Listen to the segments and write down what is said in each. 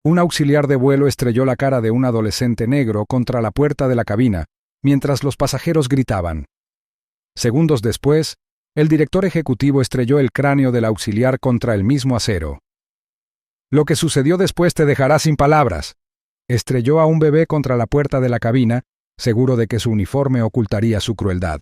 Un auxiliar de vuelo estrelló la cara de un adolescente negro contra la puerta de la cabina, mientras los pasajeros gritaban. Segundos después, el director ejecutivo estrelló el cráneo del auxiliar contra el mismo acero. Lo que sucedió después te dejará sin palabras. Estrelló a un bebé contra la puerta de la cabina, seguro de que su uniforme ocultaría su crueldad.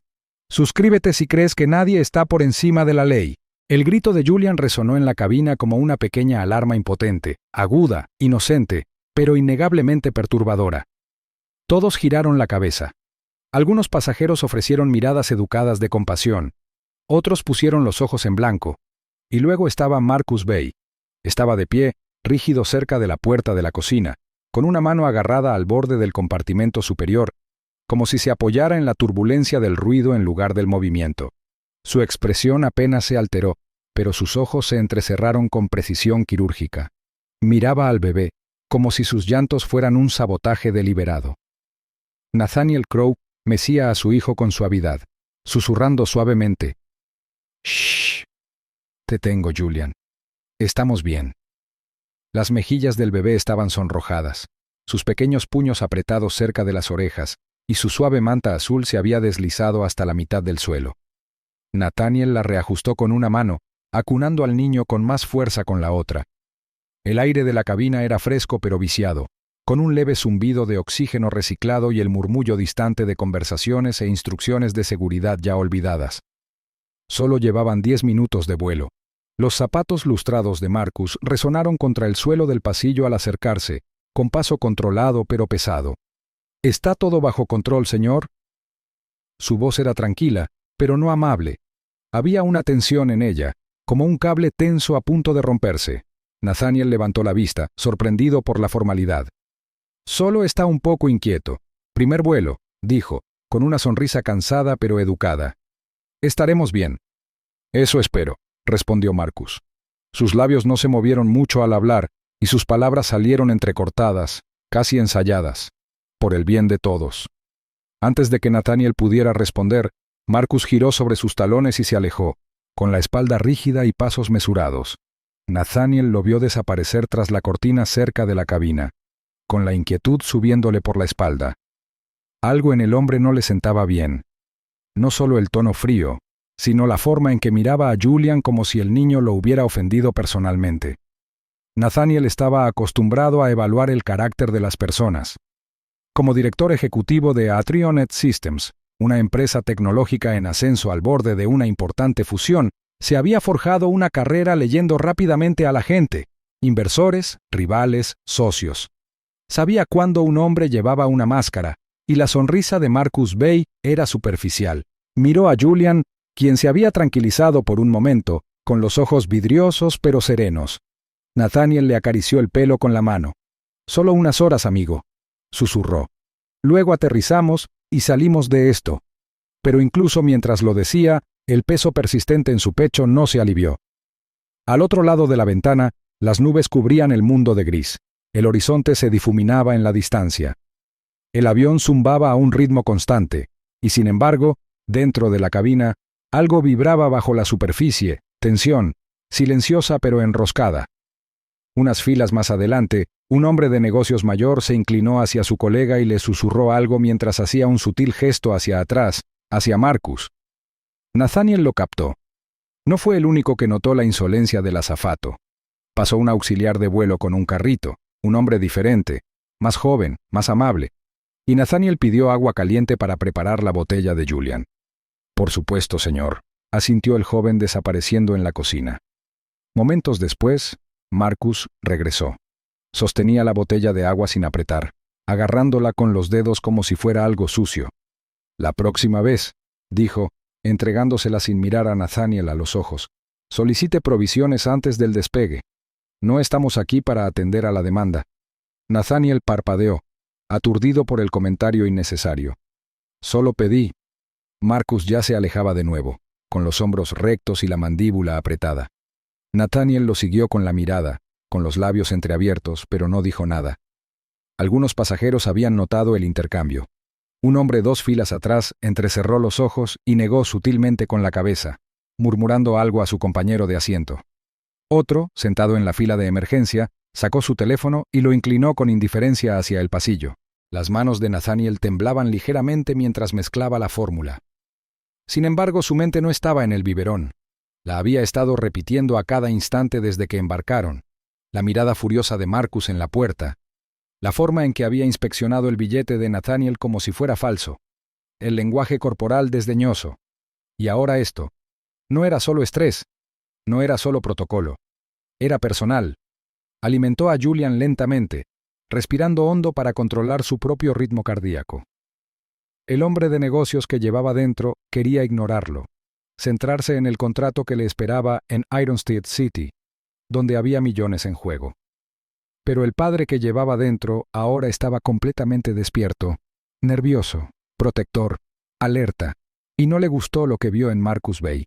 Suscríbete si crees que nadie está por encima de la ley. El grito de Julian resonó en la cabina como una pequeña alarma impotente, aguda, inocente, pero innegablemente perturbadora. Todos giraron la cabeza. Algunos pasajeros ofrecieron miradas educadas de compasión. Otros pusieron los ojos en blanco. Y luego estaba Marcus Bay. Estaba de pie, rígido cerca de la puerta de la cocina, con una mano agarrada al borde del compartimento superior, como si se apoyara en la turbulencia del ruido en lugar del movimiento. Su expresión apenas se alteró, pero sus ojos se entrecerraron con precisión quirúrgica. Miraba al bebé, como si sus llantos fueran un sabotaje deliberado. Nathaniel Crowe mecía a su hijo con suavidad, susurrando suavemente: «Shh. Te tengo, Julian. Estamos bien». Las mejillas del bebé estaban sonrojadas, sus pequeños puños apretados cerca de las orejas, y su suave manta azul se había deslizado hasta la mitad del suelo. Nathaniel la reajustó con una mano, acunando al niño con más fuerza con la otra. El aire de la cabina era fresco pero viciado, con un leve zumbido de oxígeno reciclado y el murmullo distante de conversaciones e instrucciones de seguridad ya olvidadas. Solo llevaban 10 minutos de vuelo. Los zapatos lustrados de Marcus resonaron contra el suelo del pasillo al acercarse, con paso controlado pero pesado. «¿Está todo bajo control, señor?» Su voz era tranquila, pero no amable. Había una tensión en ella, como un cable tenso a punto de romperse. Nathaniel levantó la vista, sorprendido por la formalidad. «Solo está un poco inquieto. Primer vuelo», dijo, con una sonrisa cansada pero educada. «Estaremos bien». «Eso espero», respondió Marcus. Sus labios no se movieron mucho al hablar, y sus palabras salieron entrecortadas, casi ensayadas. «Por el bien de todos». Antes de que Nathaniel pudiera responder, Marcus giró sobre sus talones y se alejó, con la espalda rígida y pasos mesurados. Nathaniel lo vio desaparecer tras la cortina cerca de la cabina, con la inquietud subiéndole por la espalda. Algo en el hombre no le sentaba bien. No solo el tono frío, sino la forma en que miraba a Julian como si el niño lo hubiera ofendido personalmente. Nathaniel estaba acostumbrado a evaluar el carácter de las personas. Como director ejecutivo de Atrionet Systems, una empresa tecnológica en ascenso al borde de una importante fusión, se había forjado una carrera leyendo rápidamente a la gente, inversores, rivales, socios. Sabía cuándo un hombre llevaba una máscara, y la sonrisa de Marcus Bay era superficial. Miró a Julian, quien se había tranquilizado por un momento, con los ojos vidriosos pero serenos. Nathaniel le acarició el pelo con la mano. «Solo unas horas, amigo», susurró. «Luego aterrizamos y salimos de esto». Pero incluso mientras lo decía, el peso persistente en su pecho no se alivió. Al otro lado de la ventana, las nubes cubrían el mundo de gris. El horizonte se difuminaba en la distancia. El avión zumbaba a un ritmo constante, y sin embargo, dentro de la cabina, algo vibraba bajo la superficie, tensión, silenciosa pero enroscada. Unas filas más adelante, un hombre de negocios mayor se inclinó hacia su colega y le susurró algo mientras hacía un sutil gesto hacia atrás, hacia Marcus. Nathaniel lo captó. No fue el único que notó la insolencia del azafato. Pasó un auxiliar de vuelo con un carrito, un hombre diferente, más joven, más amable, y Nathaniel pidió agua caliente para preparar la botella de Julian. «Por supuesto, señor», asintió el joven desapareciendo en la cocina. Momentos después, Marcus regresó. Sostenía la botella de agua sin apretar, agarrándola con los dedos como si fuera algo sucio. «La próxima vez», dijo, entregándosela sin mirar a Nathaniel a los ojos, «solicite provisiones antes del despegue. No estamos aquí para atender a la demanda». Nathaniel parpadeó, aturdido por el comentario innecesario. «Solo pedí». Marcus ya se alejaba de nuevo, con los hombros rectos y la mandíbula apretada. Nathaniel lo siguió con la mirada, con los labios entreabiertos, pero no dijo nada. Algunos pasajeros habían notado el intercambio. Un hombre 2 filas atrás entrecerró los ojos y negó sutilmente con la cabeza, murmurando algo a su compañero de asiento. Otro, sentado en la fila de emergencia, Sacó su teléfono y lo inclinó con indiferencia hacia el pasillo. Las manos de Nathaniel temblaban ligeramente mientras mezclaba la fórmula. Sin embargo, su mente no estaba en el biberón. La había estado repitiendo a cada instante desde que embarcaron. La mirada furiosa de Marcus en la puerta. La forma en que había inspeccionado el billete de Nathaniel como si fuera falso. El lenguaje corporal desdeñoso. Y ahora esto. No era solo estrés. No era solo protocolo. Era personal. Alimentó a Julian lentamente, respirando hondo para controlar su propio ritmo cardíaco. El hombre de negocios que llevaba dentro quería ignorarlo, centrarse en el contrato que le esperaba en Ironstead City, donde había millones en juego. Pero el padre que llevaba dentro ahora estaba completamente despierto, nervioso, protector, alerta, y no le gustó lo que vio en Marcus Bay.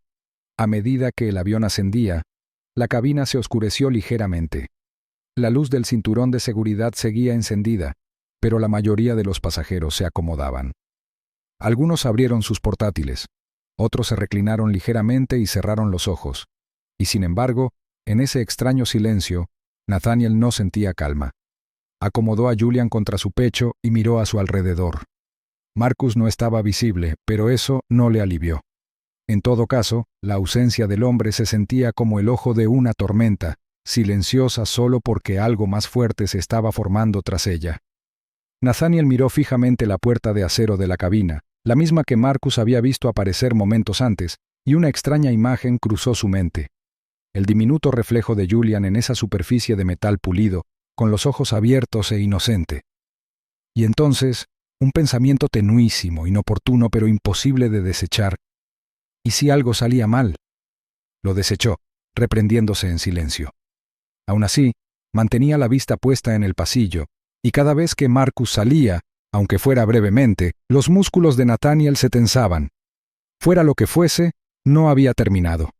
A medida que el avión ascendía, la cabina se oscureció ligeramente. La luz del cinturón de seguridad seguía encendida, pero la mayoría de los pasajeros se acomodaban. Algunos abrieron sus portátiles, otros se reclinaron ligeramente y cerraron los ojos. Y sin embargo, en ese extraño silencio, Nathaniel no sentía calma. Acomodó a Julian contra su pecho y miró a su alrededor. Marcus no estaba visible, pero eso no le alivió. En todo caso, la ausencia del hombre se sentía como el ojo de una tormenta, silenciosa solo porque algo más fuerte se estaba formando tras ella. Nathaniel miró fijamente la puerta de acero de la cabina, la misma que Marcus había visto aparecer momentos antes, y una extraña imagen cruzó su mente. El diminuto reflejo de Julian en esa superficie de metal pulido, con los ojos abiertos e inocente. Y entonces, un pensamiento tenuísimo, inoportuno pero imposible de desechar. ¿Y si algo salía mal? Lo desechó, reprendiéndose en silencio. Aún así, mantenía la vista puesta en el pasillo, y cada vez que Marcus salía, aunque fuera brevemente, los músculos de Nathaniel se tensaban. Fuera lo que fuese, no había terminado.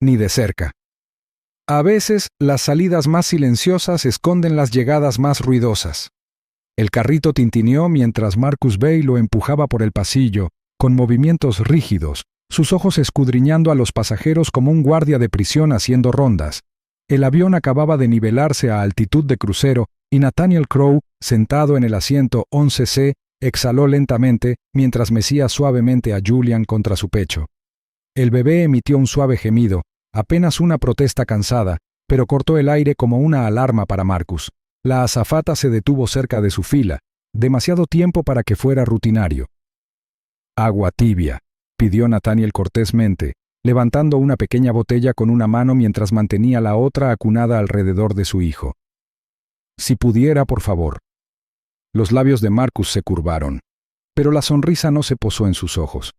Ni de cerca. A veces, las salidas más silenciosas esconden las llegadas más ruidosas. El carrito tintineó mientras Marcus Bay lo empujaba por el pasillo, con movimientos rígidos, sus ojos escudriñando a los pasajeros como un guardia de prisión haciendo rondas. El avión acababa de nivelarse a altitud de crucero y Nathaniel Crowe, sentado en el asiento 11C, exhaló lentamente mientras mecía suavemente a Julian contra su pecho. El bebé emitió un suave gemido, apenas una protesta cansada, pero cortó el aire como una alarma para Marcus. La azafata se detuvo cerca de su fila, demasiado tiempo para que fuera rutinario. «Agua tibia», pidió Nathaniel cortésmente, levantando una pequeña botella con una mano mientras mantenía la otra acunada alrededor de su hijo. «Si pudiera, por favor». Los labios de Marcus se curvaron, pero la sonrisa no se posó en sus ojos.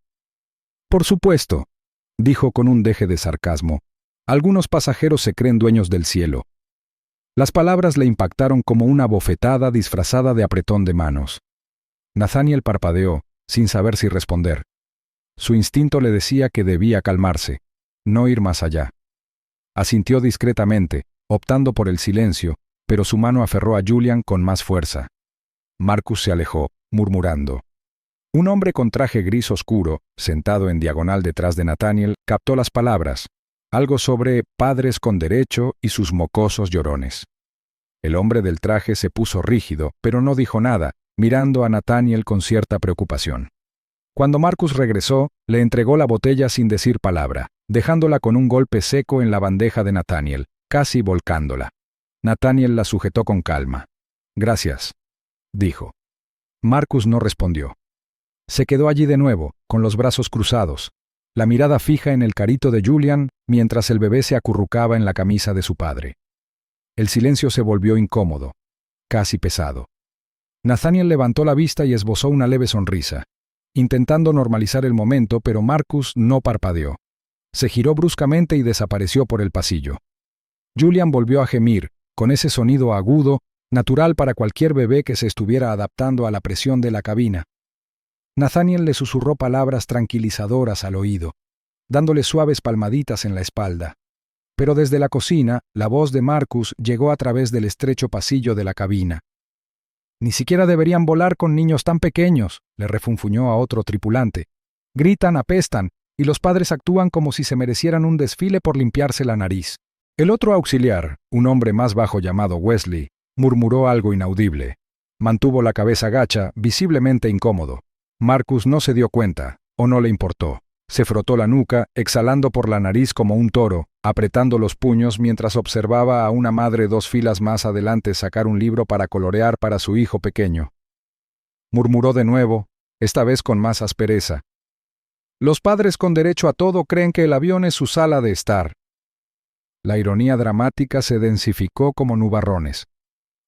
«Por supuesto», dijo con un deje de sarcasmo, «algunos pasajeros se creen dueños del cielo». Las palabras le impactaron como una bofetada disfrazada de apretón de manos. Nathaniel parpadeó, sin saber si responder. Su instinto le decía que debía calmarse, no ir más allá. Asintió discretamente, optando por el silencio, pero su mano aferró a Julian con más fuerza. Marcus se alejó, murmurando. Un hombre con traje gris oscuro, sentado en diagonal detrás de Nathaniel, captó las palabras, algo sobre padres con derecho y sus mocosos llorones. El hombre del traje se puso rígido, pero no dijo nada, mirando a Nathaniel con cierta preocupación. Cuando Marcus regresó, le entregó la botella sin decir palabra, dejándola con un golpe seco en la bandeja de Nathaniel, casi volcándola. Nathaniel la sujetó con calma. «Gracias», dijo. Marcus no respondió. Se quedó allí de nuevo, con los brazos cruzados, la mirada fija en el carito de Julian mientras el bebé se acurrucaba en la camisa de su padre. El silencio se volvió incómodo, casi pesado. Nathaniel levantó la vista y esbozó una leve sonrisa, intentando normalizar el momento, pero Marcus no parpadeó. Se giró bruscamente y desapareció por el pasillo. Julian volvió a gemir, con ese sonido agudo, natural para cualquier bebé que se estuviera adaptando a la presión de la cabina. Nathaniel le susurró palabras tranquilizadoras al oído, dándole suaves palmaditas en la espalda. Pero desde la cocina, la voz de Marcus llegó a través del estrecho pasillo de la cabina. «Ni siquiera deberían volar con niños tan pequeños», le refunfuñó a otro tripulante. «Gritan, apestan, y los padres actúan como si se merecieran un desfile por limpiarse la nariz». El otro auxiliar, un hombre más bajo llamado Wesley, murmuró algo inaudible. Mantuvo la cabeza gacha, visiblemente incómodo. Marcus no se dio cuenta, o no le importó. Se frotó la nuca, exhalando por la nariz como un toro, apretando los puños mientras observaba a una madre 2 filas más adelante sacar un libro para colorear para su hijo pequeño. Murmuró de nuevo, esta vez con más aspereza. Los padres con derecho a todo creen que el avión es su sala de estar. La ironía dramática se densificó como nubarrones.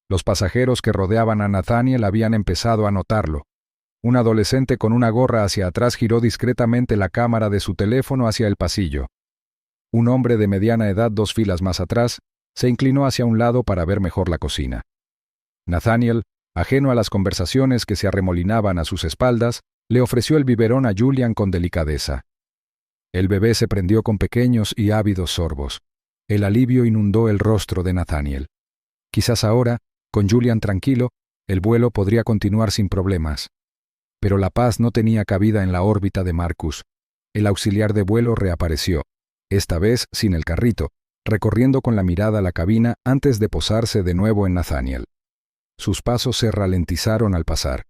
Los pasajeros que rodeaban a Nathaniel habían empezado a notarlo. Un adolescente con una gorra hacia atrás giró discretamente la cámara de su teléfono hacia el pasillo. Un hombre de mediana edad 2 filas más atrás se inclinó hacia un lado para ver mejor la cocina. Nathaniel, ajeno a las conversaciones que se arremolinaban a sus espaldas, le ofreció el biberón a Julian con delicadeza. El bebé se prendió con pequeños y ávidos sorbos. El alivio inundó el rostro de Nathaniel. Quizás ahora, con Julian tranquilo, el vuelo podría continuar sin problemas. Pero la paz no tenía cabida en la órbita de Marcus. El auxiliar de vuelo reapareció, esta vez sin el carrito, recorriendo con la mirada la cabina antes de posarse de nuevo en Nathaniel. Sus pasos se ralentizaron al pasar.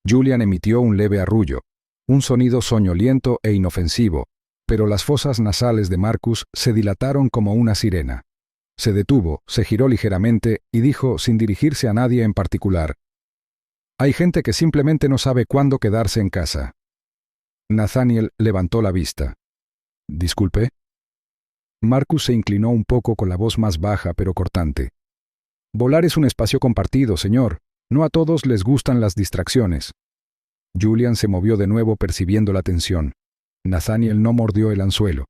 Julian emitió un leve arrullo, un sonido soñoliento e inofensivo, pero las fosas nasales de Marcus se dilataron como una sirena. Se detuvo, se giró ligeramente y dijo sin dirigirse a nadie en particular: «Hay gente que simplemente no sabe cuándo quedarse en casa». Nathaniel levantó la vista. «¿Disculpe?» Marcus se inclinó un poco con la voz más baja pero cortante. «Volar es un espacio compartido, señor. No a todos les gustan las distracciones». Julian se movió de nuevo percibiendo la tensión. Nathaniel no mordió el anzuelo.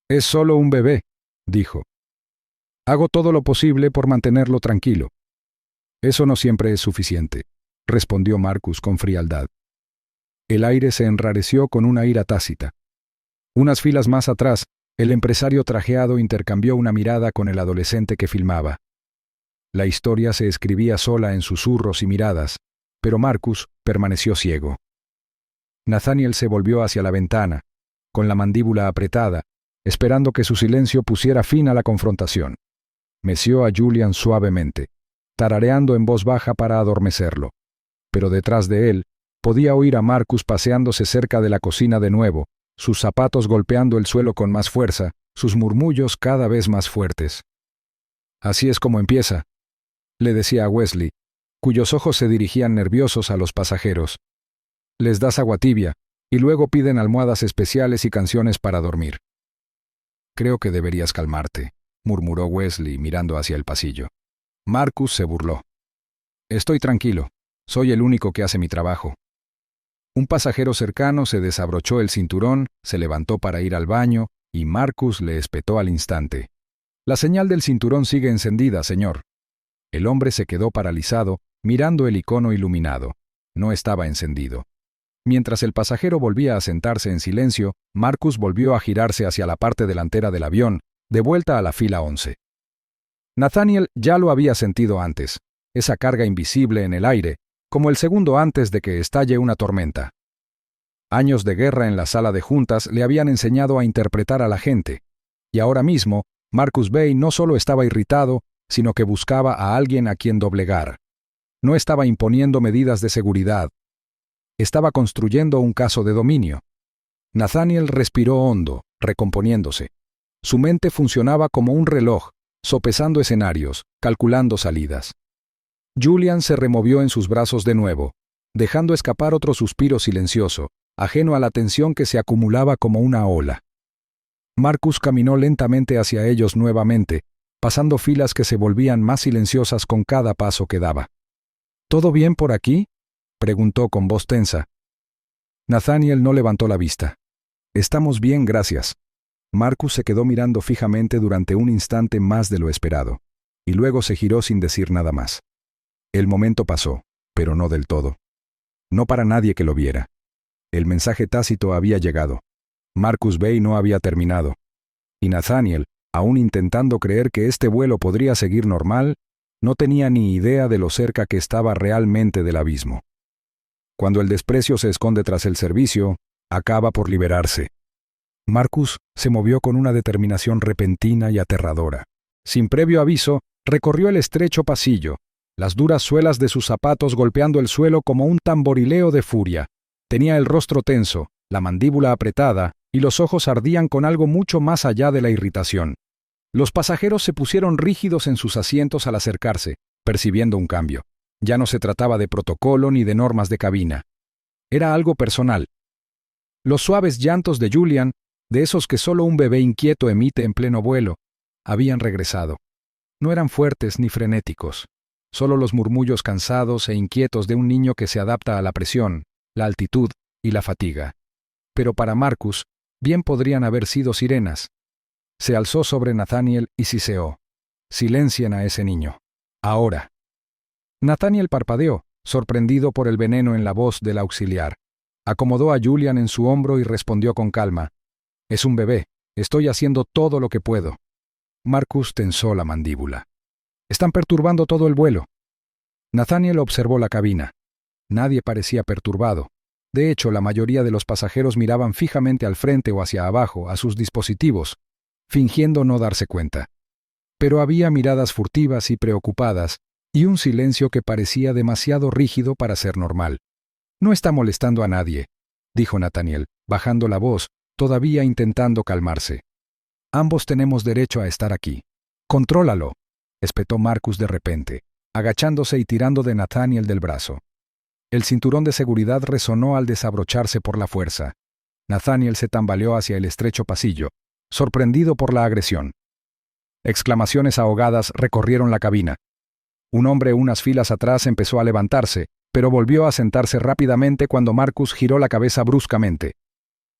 «Es solo un bebé», dijo. «Hago todo lo posible por mantenerlo tranquilo». «Eso no siempre es suficiente», respondió Marcus con frialdad. El aire se enrareció con una ira tácita. Unas filas más atrás, el empresario trajeado intercambió una mirada con el adolescente que filmaba. La historia se escribía sola en susurros y miradas, pero Marcus permaneció ciego. Nathaniel se volvió hacia la ventana, con la mandíbula apretada, esperando que su silencio pusiera fin a la confrontación. Meció a Julian suavemente, tarareando en voz baja para adormecerlo. Pero detrás de él, podía oír a Marcus paseándose cerca de la cocina de nuevo, sus zapatos golpeando el suelo con más fuerza, sus murmullos cada vez más fuertes. «Así es como empieza», le decía a Wesley, cuyos ojos se dirigían nerviosos a los pasajeros. «Les das agua tibia, y luego piden almohadas especiales y canciones para dormir». «Creo que deberías calmarte», murmuró Wesley mirando hacia el pasillo. Marcus se burló. «Estoy tranquilo. Soy el único que hace mi trabajo». Un pasajero cercano se desabrochó el cinturón, se levantó para ir al baño, y Marcus le espetó al instante. «La señal del cinturón sigue encendida, señor». El hombre se quedó paralizado, mirando el icono iluminado. No estaba encendido. Mientras el pasajero volvía a sentarse en silencio, Marcus volvió a girarse hacia la parte delantera del avión, de vuelta a la fila 11. Nathaniel ya lo había sentido antes, esa carga invisible en el aire, como el segundo antes de que estalle una tormenta. Años de guerra en la sala de juntas le habían enseñado a interpretar a la gente, y ahora mismo, Marcus Bay no solo estaba irritado, sino que buscaba a alguien a quien doblegar. No estaba imponiendo medidas de seguridad. Estaba construyendo un caso de dominio. Nathaniel respiró hondo, recomponiéndose. Su mente funcionaba como un reloj, sopesando escenarios, calculando salidas. Julian se removió en sus brazos de nuevo, dejando escapar otro suspiro silencioso, ajeno a la tensión que se acumulaba como una ola. Marcus caminó lentamente hacia ellos nuevamente, pasando filas que se volvían más silenciosas con cada paso que daba. «¿Todo bien por aquí?», preguntó con voz tensa. Nathaniel no levantó la vista. «Estamos bien, gracias». Marcus se quedó mirando fijamente durante un instante más de lo esperado, y luego se giró sin decir nada más. El momento pasó, pero no del todo. No para nadie que lo viera. El mensaje tácito había llegado. Marcus Bay no había terminado. Y Nathaniel, aún intentando creer que este vuelo podría seguir normal, no tenía ni idea de lo cerca que estaba realmente del abismo. Cuando el desprecio se esconde tras el servicio, acaba por liberarse. Marcus se movió con una determinación repentina y aterradora. Sin previo aviso, recorrió el estrecho pasillo, las duras suelas de sus zapatos golpeando el suelo como un tamborileo de furia. Tenía el rostro tenso, la mandíbula apretada, y los ojos ardían con algo mucho más allá de la irritación. Los pasajeros se pusieron rígidos en sus asientos al acercarse, percibiendo un cambio. Ya no se trataba de protocolo ni de normas de cabina. Era algo personal. Los suaves llantos de Julian, de esos que solo un bebé inquieto emite en pleno vuelo, habían regresado. No eran fuertes ni frenéticos, solo los murmullos cansados e inquietos de un niño que se adapta a la presión, la altitud y la fatiga. Pero para Marcus, bien podrían haber sido sirenas. Se alzó sobre Nathaniel y siseó: «Silencien a ese niño. Ahora». Nathaniel parpadeó, sorprendido por el veneno en la voz del auxiliar. Acomodó a Julian en su hombro y respondió con calma: «Es un bebé. Estoy haciendo todo lo que puedo». Marcus tensó la mandíbula. «Están perturbando todo el vuelo». Nathaniel observó la cabina. Nadie parecía perturbado. De hecho, la mayoría de los pasajeros miraban fijamente al frente o hacia abajo, a sus dispositivos, fingiendo no darse cuenta. Pero había miradas furtivas y preocupadas, y un silencio que parecía demasiado rígido para ser normal. «No está molestando a nadie», dijo Nathaniel, bajando la voz, todavía intentando calmarse. «Ambos tenemos derecho a estar aquí. Contrólalo», espetó Marcus de repente, agachándose y tirando de Nathaniel del brazo. El cinturón de seguridad resonó al desabrocharse por la fuerza. Nathaniel se tambaleó hacia el estrecho pasillo, sorprendido por la agresión. Exclamaciones ahogadas recorrieron la cabina. Un hombre unas filas atrás empezó a levantarse, pero volvió a sentarse rápidamente cuando Marcus giró la cabeza bruscamente.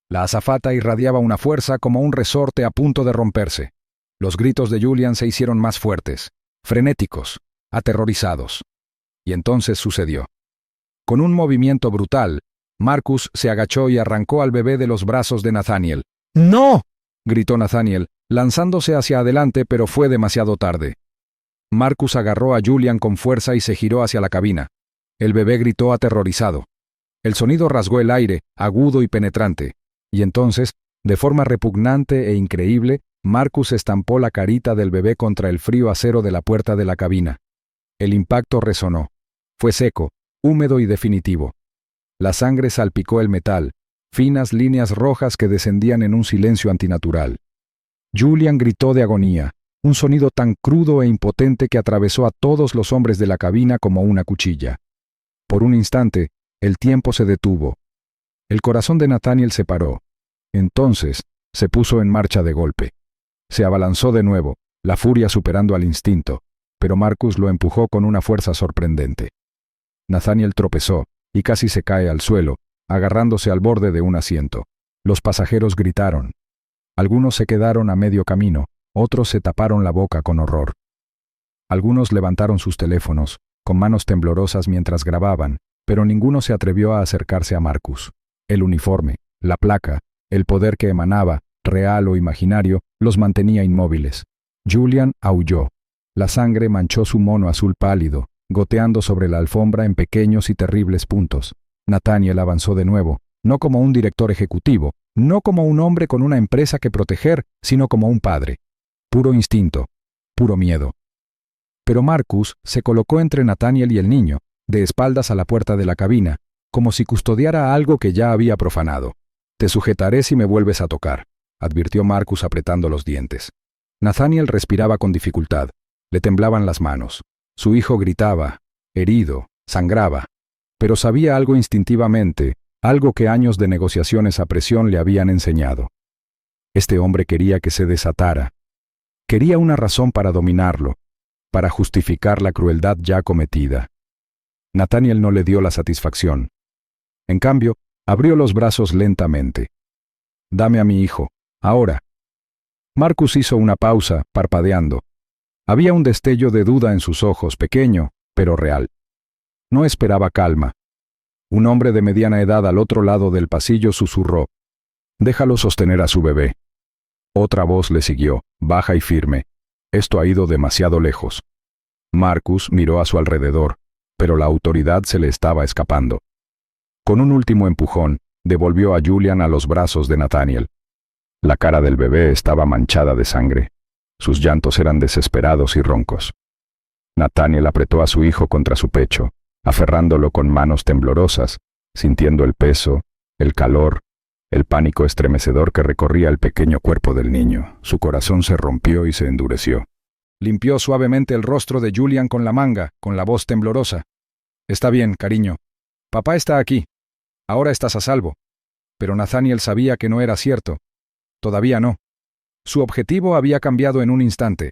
La azafata irradiaba una fuerza como un resorte a punto de romperse. Los gritos de Julian se hicieron más fuertes, frenéticos, aterrorizados. Y entonces sucedió. Con un movimiento brutal, Marcus se agachó y arrancó al bebé de los brazos de Nathaniel. «¡No!», gritó Nathaniel, lanzándose hacia adelante, pero fue demasiado tarde. Marcus agarró a Julian con fuerza y se giró hacia la cabina. El bebé gritó aterrorizado. El sonido rasgó el aire, agudo y penetrante. Y entonces, de forma repugnante e increíble, Marcus estampó la carita del bebé contra el frío acero de la puerta de la cabina. El impacto resonó. Fue seco, húmedo y definitivo. La sangre salpicó el metal, finas líneas rojas que descendían en un silencio antinatural. Julian gritó de agonía, un sonido tan crudo e impotente que atravesó a todos los hombres de la cabina como una cuchilla. Por un instante, el tiempo se detuvo. El corazón de Nathaniel se paró. Entonces, se puso en marcha de golpe. Se abalanzó de nuevo, la furia superando al instinto, pero Marcus lo empujó con una fuerza sorprendente. Nathaniel tropezó y casi se cae al suelo, agarrándose al borde de un asiento. Los pasajeros gritaron. Algunos se quedaron a medio camino, otros se taparon la boca con horror. Algunos levantaron sus teléfonos, con manos temblorosas mientras grababan, pero ninguno se atrevió a acercarse a Marcus. El uniforme, la placa, el poder que emanaba, real o imaginario, los mantenía inmóviles. Julian aulló. La sangre manchó su mono azul pálido, goteando sobre la alfombra en pequeños y terribles puntos. Nathaniel avanzó de nuevo, no como un director ejecutivo, no como un hombre con una empresa que proteger, sino como un padre. Puro instinto, puro miedo. Pero Marcus se colocó entre Nathaniel y el niño, de espaldas a la puerta de la cabina, como si custodiara algo que ya había profanado. «Te sujetaré si me vuelves a tocar», advirtió Marcus apretando los dientes. Nathaniel respiraba con dificultad. Le temblaban las manos. Su hijo gritaba, herido, sangraba, pero sabía algo instintivamente, algo que años de negociaciones a presión le habían enseñado. Este hombre quería que se desatara. Quería una razón para dominarlo, para justificar la crueldad ya cometida. Nathaniel no le dio la satisfacción. En cambio, abrió los brazos lentamente. «Dame a mi hijo, ahora». Marcus hizo una pausa, parpadeando. Había un destello de duda en sus ojos, pequeño, pero real. No esperaba calma. Un hombre de mediana edad al otro lado del pasillo susurró: «Déjalo sostener a su bebé». Otra voz le siguió, baja y firme: «Esto ha ido demasiado lejos». Marcus miró a su alrededor, pero la autoridad se le estaba escapando. Con un último empujón, devolvió a Julian a los brazos de Nathaniel. La cara del bebé estaba manchada de sangre. Sus llantos eran desesperados y roncos. Nathaniel apretó a su hijo contra su pecho, aferrándolo con manos temblorosas, sintiendo el peso, el calor, el pánico estremecedor que recorría el pequeño cuerpo del niño. Su corazón se rompió y se endureció. Limpió suavemente el rostro de Julian con la manga, con la voz temblorosa. «Está bien, cariño. Papá está aquí. Ahora estás a salvo». Pero Nathaniel sabía que no era cierto. Todavía no. Su objetivo había cambiado en un instante.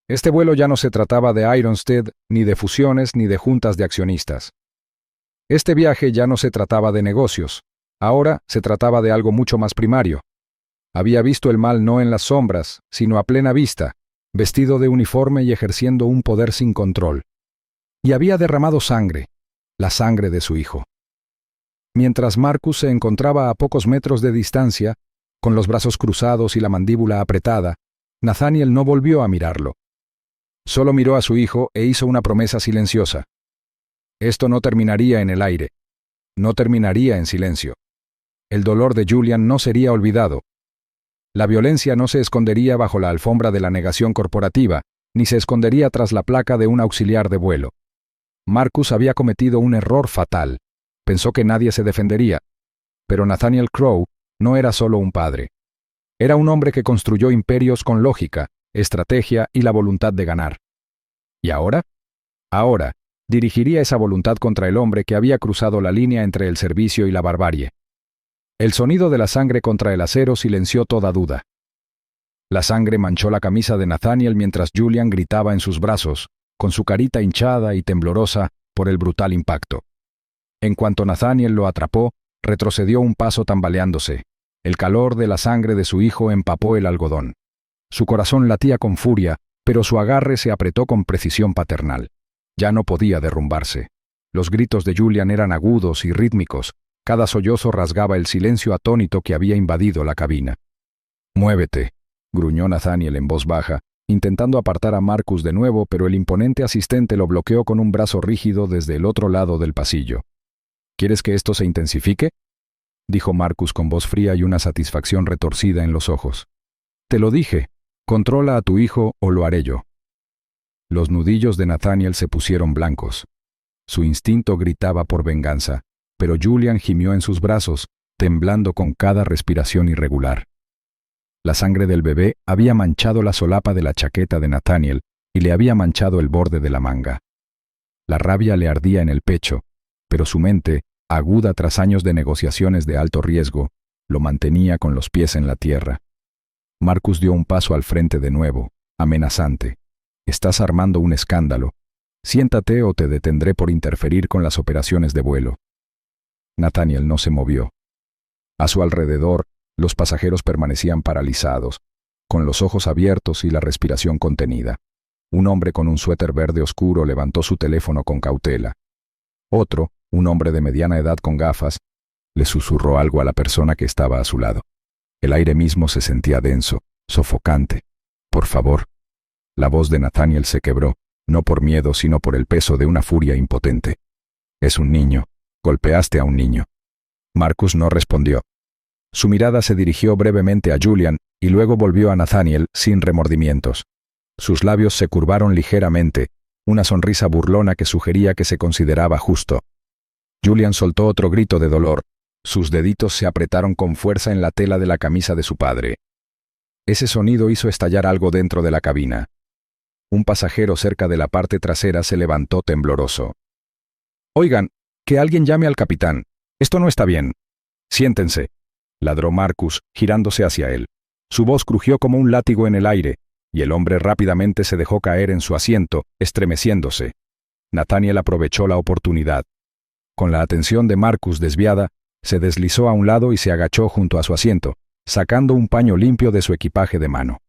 Este vuelo ya no se trataba de Ironstead, ni de fusiones, ni de juntas de accionistas. Este viaje ya no se trataba de negocios. Ahora se trataba de algo mucho más primario. Había visto el mal no en las sombras, sino a plena vista, vestido de uniforme y ejerciendo un poder sin control. Y había derramado sangre, la sangre de su hijo. Mientras Marcus se encontraba a pocos metros de distancia, con los brazos cruzados y la mandíbula apretada, Nathaniel no volvió a mirarlo. Solo miró a su hijo e hizo una promesa silenciosa. Esto no terminaría en el aire. No terminaría en silencio. El dolor de Julian no sería olvidado. La violencia no se escondería bajo la alfombra de la negación corporativa, ni se escondería tras la placa de un auxiliar de vuelo. Marcus había cometido un error fatal. Pensó que nadie se defendería. Pero Nathaniel Crowe no era solo un padre. Era un hombre que construyó imperios con lógica, estrategia y la voluntad de ganar. ¿Y ahora? Ahora, dirigiría esa voluntad contra el hombre que había cruzado la línea entre el servicio y la barbarie. El sonido de la sangre contra el acero silenció toda duda. La sangre manchó la camisa de Nathaniel mientras Julian gritaba en sus brazos, con su carita hinchada y temblorosa por el brutal impacto. En cuanto Nathaniel lo atrapó, retrocedió un paso tambaleándose. El calor de la sangre de su hijo empapó el algodón. Su corazón latía con furia, pero su agarre se apretó con precisión paternal. Ya no podía derrumbarse. Los gritos de Julian eran agudos y rítmicos. Cada sollozo rasgaba el silencio atónito que había invadido la cabina. «Muévete», gruñó Nathaniel en voz baja, intentando apartar a Marcus de nuevo, pero el imponente asistente lo bloqueó con un brazo rígido desde el otro lado del pasillo. «¿Quieres que esto se intensifique?», dijo Marcus con voz fría y una satisfacción retorcida en los ojos. «Te lo dije, controla a tu hijo o lo haré yo». Los nudillos de Nathaniel se pusieron blancos. Su instinto gritaba por venganza, pero Julian gimió en sus brazos, temblando con cada respiración irregular. La sangre del bebé había manchado la solapa de la chaqueta de Nathaniel y le había manchado el borde de la manga. La rabia le ardía en el pecho, pero su mente, aguda tras años de negociaciones de alto riesgo, lo mantenía con los pies en la tierra. Marcus dio un paso al frente de nuevo, amenazante. «Estás armando un escándalo. Siéntate o te detendré por interferir con las operaciones de vuelo». Nathaniel no se movió. A su alrededor, los pasajeros permanecían paralizados, con los ojos abiertos y la respiración contenida. Un hombre con un suéter verde oscuro levantó su teléfono con cautela. Otro, un hombre de mediana edad con gafas, le susurró algo a la persona que estaba a su lado. El aire mismo se sentía denso, sofocante. «Por favor». La voz de Nathaniel se quebró, no por miedo, sino por el peso de una furia impotente. «Es un niño. Golpeaste a un niño». Marcus no respondió. Su mirada se dirigió brevemente a Julian y luego volvió a Nathaniel sin remordimientos. Sus labios se curvaron ligeramente, una sonrisa burlona que sugería que se consideraba justo. Julian soltó otro grito de dolor. Sus deditos se apretaron con fuerza en la tela de la camisa de su padre. Ese sonido hizo estallar algo dentro de la cabina. Un pasajero cerca de la parte trasera se levantó tembloroso. «Oigan, que alguien llame al capitán. Esto no está bien». «Siéntense», ladró Marcus, girándose hacia él. Su voz crujió como un látigo en el aire, y el hombre rápidamente se dejó caer en su asiento, estremeciéndose. Nathaniel aprovechó la oportunidad. Con la atención de Marcus desviada, se deslizó a un lado y se agachó junto a su asiento, sacando un paño limpio de su equipaje de mano.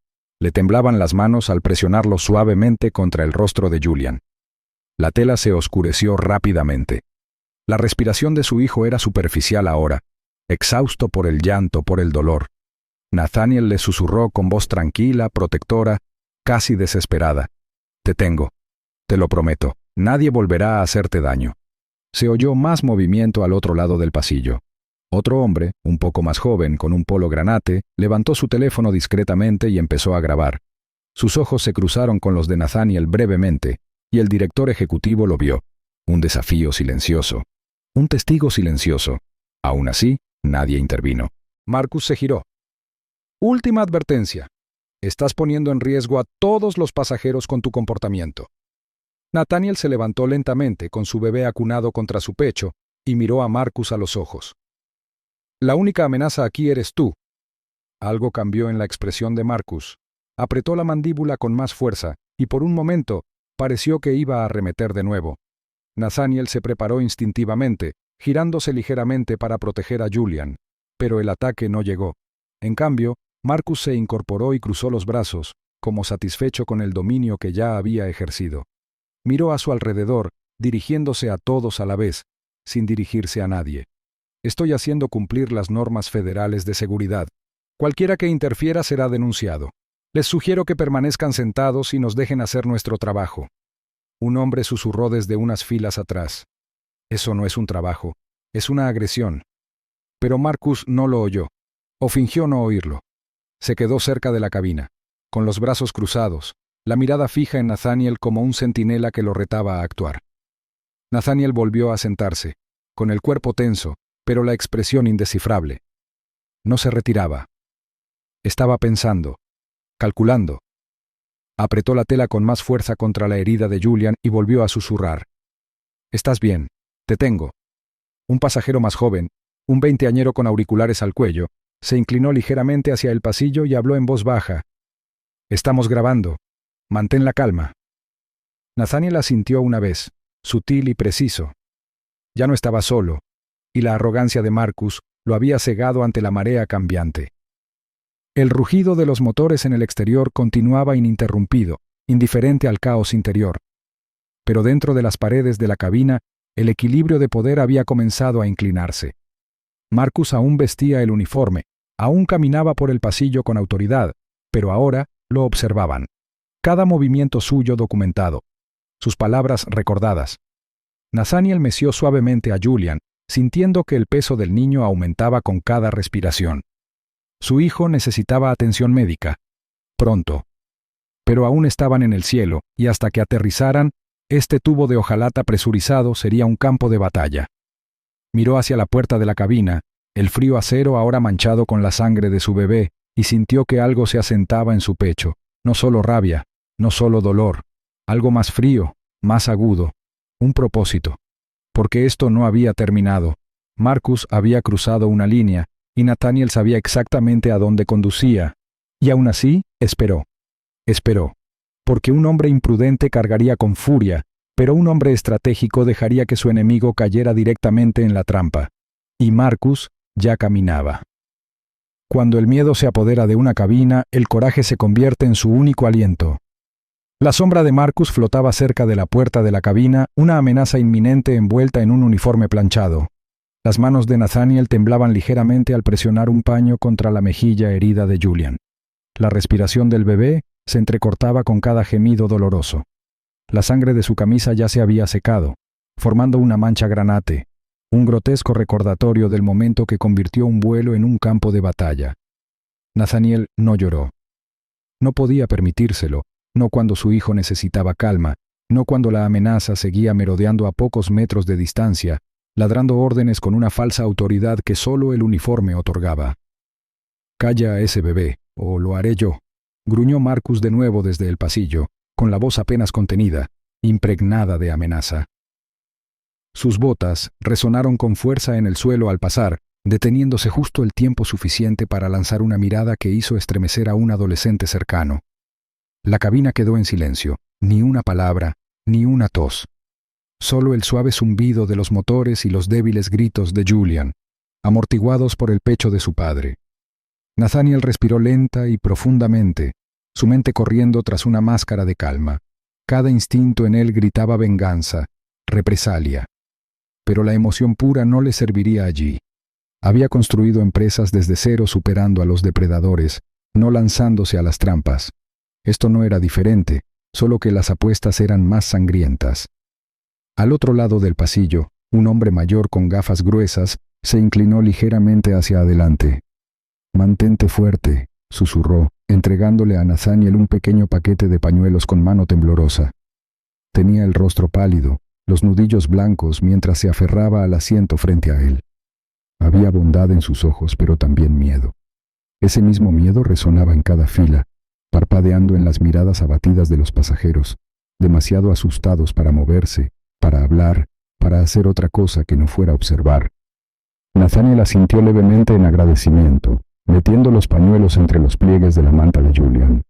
Le temblaban las manos al presionarlo suavemente contra el rostro de Julian. La tela se oscureció rápidamente. La respiración de su hijo era superficial ahora, exhausto por el llanto, por el dolor. Nathaniel le susurró con voz tranquila, protectora, casi desesperada. «Te tengo. Te lo prometo. Nadie volverá a hacerte daño». Se oyó más movimiento al otro lado del pasillo. Otro hombre, un poco más joven, con un polo granate, levantó su teléfono discretamente y empezó a grabar. Sus ojos se cruzaron con los de Nathaniel brevemente, y el director ejecutivo lo vio. Un desafío silencioso. Un testigo silencioso. Aún así, nadie intervino. Marcus se giró. Última advertencia. Estás poniendo en riesgo a todos los pasajeros con tu comportamiento. Nathaniel se levantó lentamente con su bebé acunado contra su pecho y miró a Marcus a los ojos. La única amenaza aquí eres tú. Algo cambió en la expresión de Marcus. Apretó la mandíbula con más fuerza y por un momento pareció que iba a arremeter de nuevo. Nathaniel se preparó instintivamente, girándose ligeramente para proteger a Julian, pero el ataque no llegó. En cambio, Marcus se incorporó y cruzó los brazos, como satisfecho con el dominio que ya había ejercido. Miró a su alrededor, dirigiéndose a todos a la vez, sin dirigirse a nadie. Estoy haciendo cumplir las normas federales de seguridad. Cualquiera que interfiera será denunciado. Les sugiero que permanezcan sentados y nos dejen hacer nuestro trabajo. Un hombre susurró desde unas filas atrás. Eso no es un trabajo, es una agresión. Pero Marcus no lo oyó, o fingió no oírlo. Se quedó cerca de la cabina, con los brazos cruzados, la mirada fija en Nathaniel como un centinela que lo retaba a actuar. Nathaniel volvió a sentarse, con el cuerpo tenso, pero la expresión indescifrable. No se retiraba. Estaba pensando, calculando. Apretó la tela con más fuerza contra la herida de Julian y volvió a susurrar. «Estás bien, te tengo». Un pasajero más joven, un veinteañero con auriculares al cuello, se inclinó ligeramente hacia el pasillo y habló en voz baja. «Estamos grabando. Mantén la calma». Nathaniel asintió una vez, sutil y preciso. Ya no estaba solo, y la arrogancia de Marcus lo había cegado ante la marea cambiante. El rugido de los motores en el exterior continuaba ininterrumpido, indiferente al caos interior. Pero dentro de las paredes de la cabina, el equilibrio de poder había comenzado a inclinarse. Marcus aún vestía el uniforme, aún caminaba por el pasillo con autoridad, pero ahora lo observaban. Cada movimiento suyo documentado, sus palabras recordadas. Nathaniel meció suavemente a Julian, sintiendo que el peso del niño aumentaba con cada respiración. Su hijo necesitaba atención médica. Pronto. Pero aún estaban en el cielo, y hasta que aterrizaran, este tubo de hojalata presurizado sería un campo de batalla. Miró hacia la puerta de la cabina, el frío acero ahora manchado con la sangre de su bebé, y sintió que algo se asentaba en su pecho, no solo rabia, no solo dolor, algo más frío, más agudo, un propósito. Porque esto no había terminado. Marcus había cruzado una línea, y Nathaniel sabía exactamente a dónde conducía. Y aún así, esperó. Esperó. Porque un hombre imprudente cargaría con furia, pero un hombre estratégico dejaría que su enemigo cayera directamente en la trampa. Y Marcus ya caminaba. Cuando el miedo se apodera de una cabina, el coraje se convierte en su único aliento. La sombra de Marcus flotaba cerca de la puerta de la cabina, una amenaza inminente envuelta en un uniforme planchado. Las manos de Nathaniel temblaban ligeramente al presionar un paño contra la mejilla herida de Julian. La respiración del bebé se entrecortaba con cada gemido doloroso. La sangre de su camisa ya se había secado, formando una mancha granate, un grotesco recordatorio del momento que convirtió un vuelo en un campo de batalla. Nathaniel no lloró. No podía permitírselo, no cuando su hijo necesitaba calma, no cuando la amenaza seguía merodeando a pocos metros de distancia, ladrando órdenes con una falsa autoridad que solo el uniforme otorgaba. «Calla a ese bebé, o lo haré yo», gruñó Marcus de nuevo desde el pasillo, con la voz apenas contenida, impregnada de amenaza. Sus botas resonaron con fuerza en el suelo al pasar, deteniéndose justo el tiempo suficiente para lanzar una mirada que hizo estremecer a un adolescente cercano. La cabina quedó en silencio, ni una palabra, ni una tos. Solo el suave zumbido de los motores y los débiles gritos de Julian, amortiguados por el pecho de su padre. Nathaniel respiró lenta y profundamente, su mente corriendo tras una máscara de calma. Cada instinto en él gritaba venganza, represalia. Pero la emoción pura no le serviría allí. Había construido empresas desde cero superando a los depredadores, no lanzándose a las trampas. Esto no era diferente, solo que las apuestas eran más sangrientas. Al otro lado del pasillo, un hombre mayor con gafas gruesas se inclinó ligeramente hacia adelante. «Mantente fuerte», susurró, entregándole a Nathaniel un pequeño paquete de pañuelos con mano temblorosa. Tenía el rostro pálido, los nudillos blancos mientras se aferraba al asiento frente a él. Había bondad en sus ojos, pero también miedo. Ese mismo miedo resonaba en cada fila, parpadeando en las miradas abatidas de los pasajeros, demasiado asustados para moverse, para hablar, para hacer otra cosa que no fuera observar. Nathaniel asintió levemente en agradecimiento, metiendo los pañuelos entre los pliegues de la manta de Julian.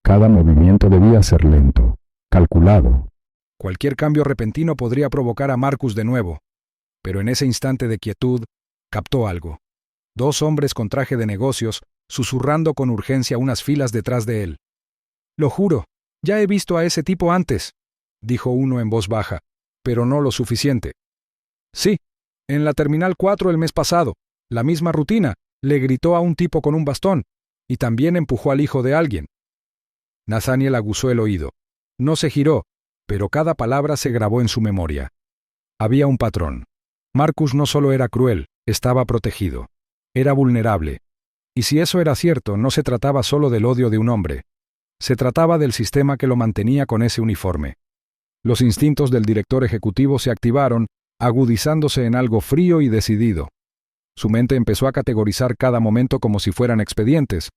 Cada movimiento debía ser lento, calculado. Cualquier cambio repentino podría provocar a Marcus de nuevo, pero en ese instante de quietud, captó algo. 2 hombres con traje de negocios, susurrando con urgencia unas filas detrás de él. «Lo juro, ya he visto a ese tipo antes», dijo uno en voz baja, pero no lo suficiente. «Sí, en la Terminal 4 el mes pasado, la misma rutina», le gritó a un tipo con un bastón, y también empujó al hijo de alguien. Nathaniel aguzó el oído. No se giró, pero cada palabra se grabó en su memoria. Había un patrón. Marcus no solo era cruel, estaba protegido. Era vulnerable. Y si eso era cierto, no se trataba solo del odio de un hombre. Se trataba del sistema que lo mantenía con ese uniforme. Los instintos del director ejecutivo se activaron, agudizándose en algo frío y decidido. Su mente empezó a categorizar cada momento como si fueran expedientes.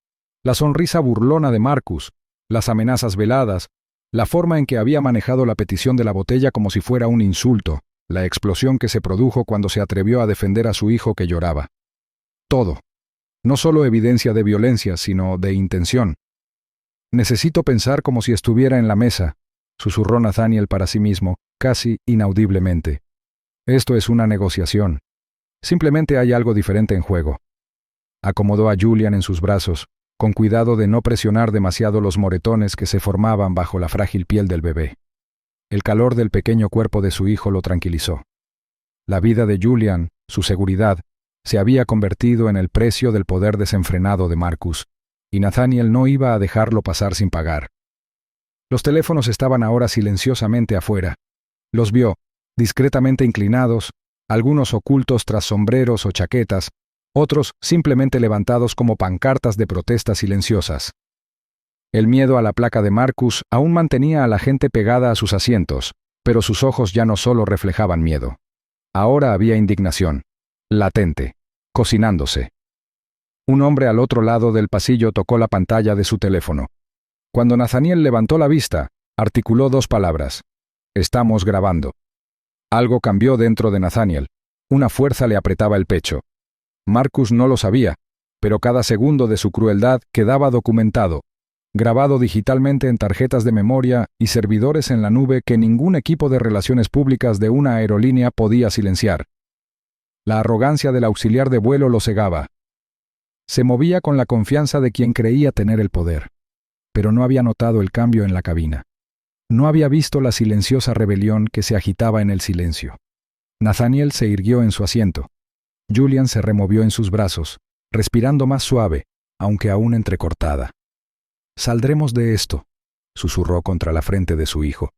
La sonrisa burlona de Marcus, las amenazas veladas, la forma en que había manejado la petición de la botella como si fuera un insulto, la explosión que se produjo cuando se atrevió a defender a su hijo que lloraba. Todo. No solo evidencia de violencia, sino de intención. «Necesito pensar como si estuviera en la mesa», susurró Nathaniel para sí mismo, casi inaudiblemente. «Esto es una negociación. Simplemente hay algo diferente en juego». Acomodó a Julian en sus brazos, con cuidado de no presionar demasiado los moretones que se formaban bajo la frágil piel del bebé. El calor del pequeño cuerpo de su hijo lo tranquilizó. La vida de Julian, su seguridad, se había convertido en el precio del poder desenfrenado de Marcus, y Nathaniel no iba a dejarlo pasar sin pagar. Los teléfonos estaban ahora silenciosamente afuera. Los vio, discretamente inclinados, algunos ocultos tras sombreros o chaquetas, otros simplemente levantados como pancartas de protesta silenciosas. El miedo a la placa de Marcus aún mantenía a la gente pegada a sus asientos, pero sus ojos ya no solo reflejaban miedo. Ahora había indignación, latente, cocinándose. Un hombre al otro lado del pasillo tocó la pantalla de su teléfono. Cuando Nathaniel levantó la vista, articuló 2 palabras. «Estamos grabando». Algo cambió dentro de Nathaniel. Una fuerza le apretaba el pecho. Marcus no lo sabía, pero cada segundo de su crueldad quedaba documentado, grabado digitalmente en tarjetas de memoria y servidores en la nube que ningún equipo de relaciones públicas de una aerolínea podía silenciar. La arrogancia del auxiliar de vuelo lo cegaba. Se movía con la confianza de quien creía tener el poder, pero no había notado el cambio en la cabina. No había visto la silenciosa rebelión que se agitaba en el silencio. Nathaniel se irguió en su asiento. Julian se removió en sus brazos, respirando más suave, aunque aún entrecortada. «Saldremos de esto», susurró contra la frente de su hijo,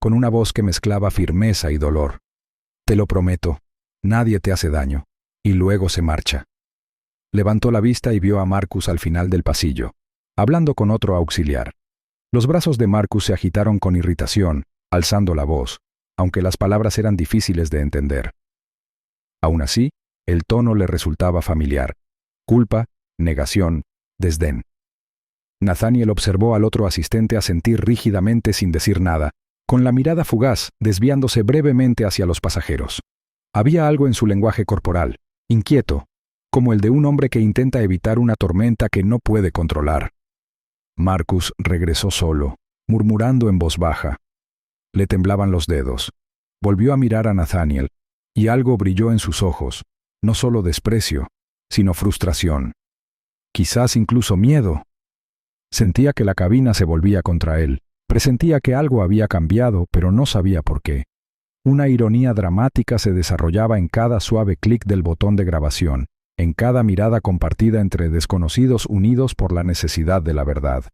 con una voz que mezclaba firmeza y dolor. «Te lo prometo, nadie te hace daño», y luego se marcha. Levantó la vista y vio a Marcus al final del pasillo, hablando con otro auxiliar. Los brazos de Marcus se agitaron con irritación, alzando la voz, aunque las palabras eran difíciles de entender. Aún así, el tono le resultaba familiar. Culpa, negación, desdén. Nathaniel observó al otro asistente asentir rígidamente sin decir nada, con la mirada fugaz desviándose brevemente hacia los pasajeros. Había algo en su lenguaje corporal, inquieto, como el de un hombre que intenta evitar una tormenta que no puede controlar. Marcus regresó solo, murmurando en voz baja. Le temblaban los dedos. Volvió a mirar a Nathaniel, y algo brilló en sus ojos, no solo desprecio, sino frustración. Quizás incluso miedo. Sentía que la cabina se volvía contra él. Presentía que algo había cambiado, pero no sabía por qué. Una ironía dramática se desarrollaba en cada suave clic del botón de grabación, en cada mirada compartida entre desconocidos unidos por la necesidad de la verdad.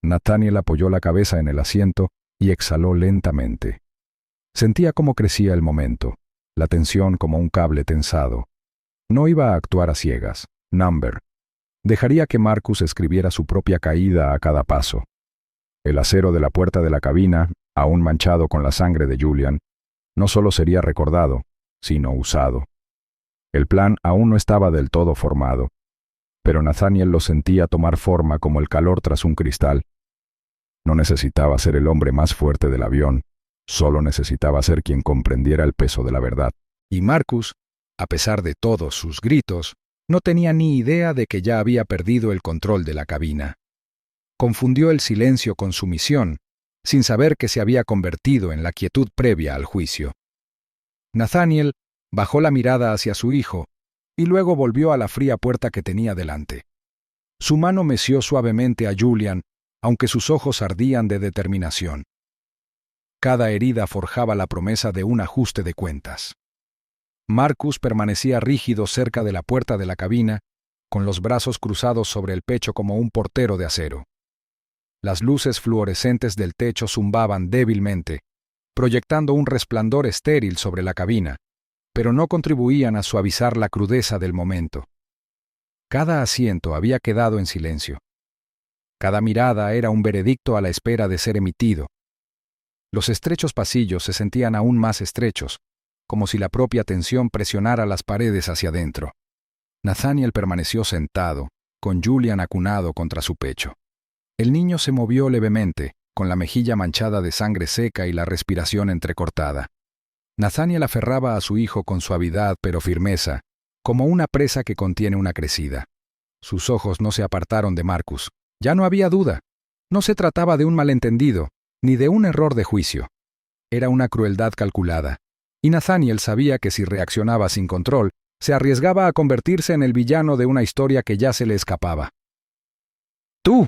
Nathaniel apoyó la cabeza en el asiento y exhaló lentamente. Sentía cómo crecía el momento, la tensión como un cable tensado. No iba a actuar a ciegas. Number. Dejaría que Marcus escribiera su propia caída a cada paso. El acero de la puerta de la cabina, aún manchado con la sangre de Julian, no solo sería recordado, sino usado. El plan aún no estaba del todo formado, pero Nathaniel lo sentía tomar forma como el calor tras un cristal. No necesitaba ser el hombre más fuerte del avión, solo necesitaba ser quien comprendiera el peso de la verdad. Y Marcus, a pesar de todos sus gritos, no tenía ni idea de que ya había perdido el control de la cabina. Confundió el silencio con sumisión, sin saber que se había convertido en la quietud previa al juicio. Nathaniel bajó la mirada hacia su hijo y luego volvió a la fría puerta que tenía delante. Su mano meció suavemente a Julian, aunque sus ojos ardían de determinación. Cada herida forjaba la promesa de un ajuste de cuentas. Marcus permanecía rígido cerca de la puerta de la cabina, con los brazos cruzados sobre el pecho como un portero de acero. Las luces fluorescentes del techo zumbaban débilmente, proyectando un resplandor estéril sobre la cabina, pero no contribuían a suavizar la crudeza del momento. Cada asiento había quedado en silencio. Cada mirada era un veredicto a la espera de ser emitido. Los estrechos pasillos se sentían aún más estrechos, como si la propia tensión presionara las paredes hacia adentro. Nathaniel permaneció sentado, con Julian acunado contra su pecho. El niño se movió levemente, con la mejilla manchada de sangre seca y la respiración entrecortada. Nathaniel aferraba a su hijo con suavidad pero firmeza, como una presa que contiene una crecida. Sus ojos no se apartaron de Marcus. Ya no había duda. No se trataba de un malentendido, ni de un error de juicio. Era una crueldad calculada, y Nathaniel sabía que si reaccionaba sin control, se arriesgaba a convertirse en el villano de una historia que ya se le escapaba. «¡Tú!»,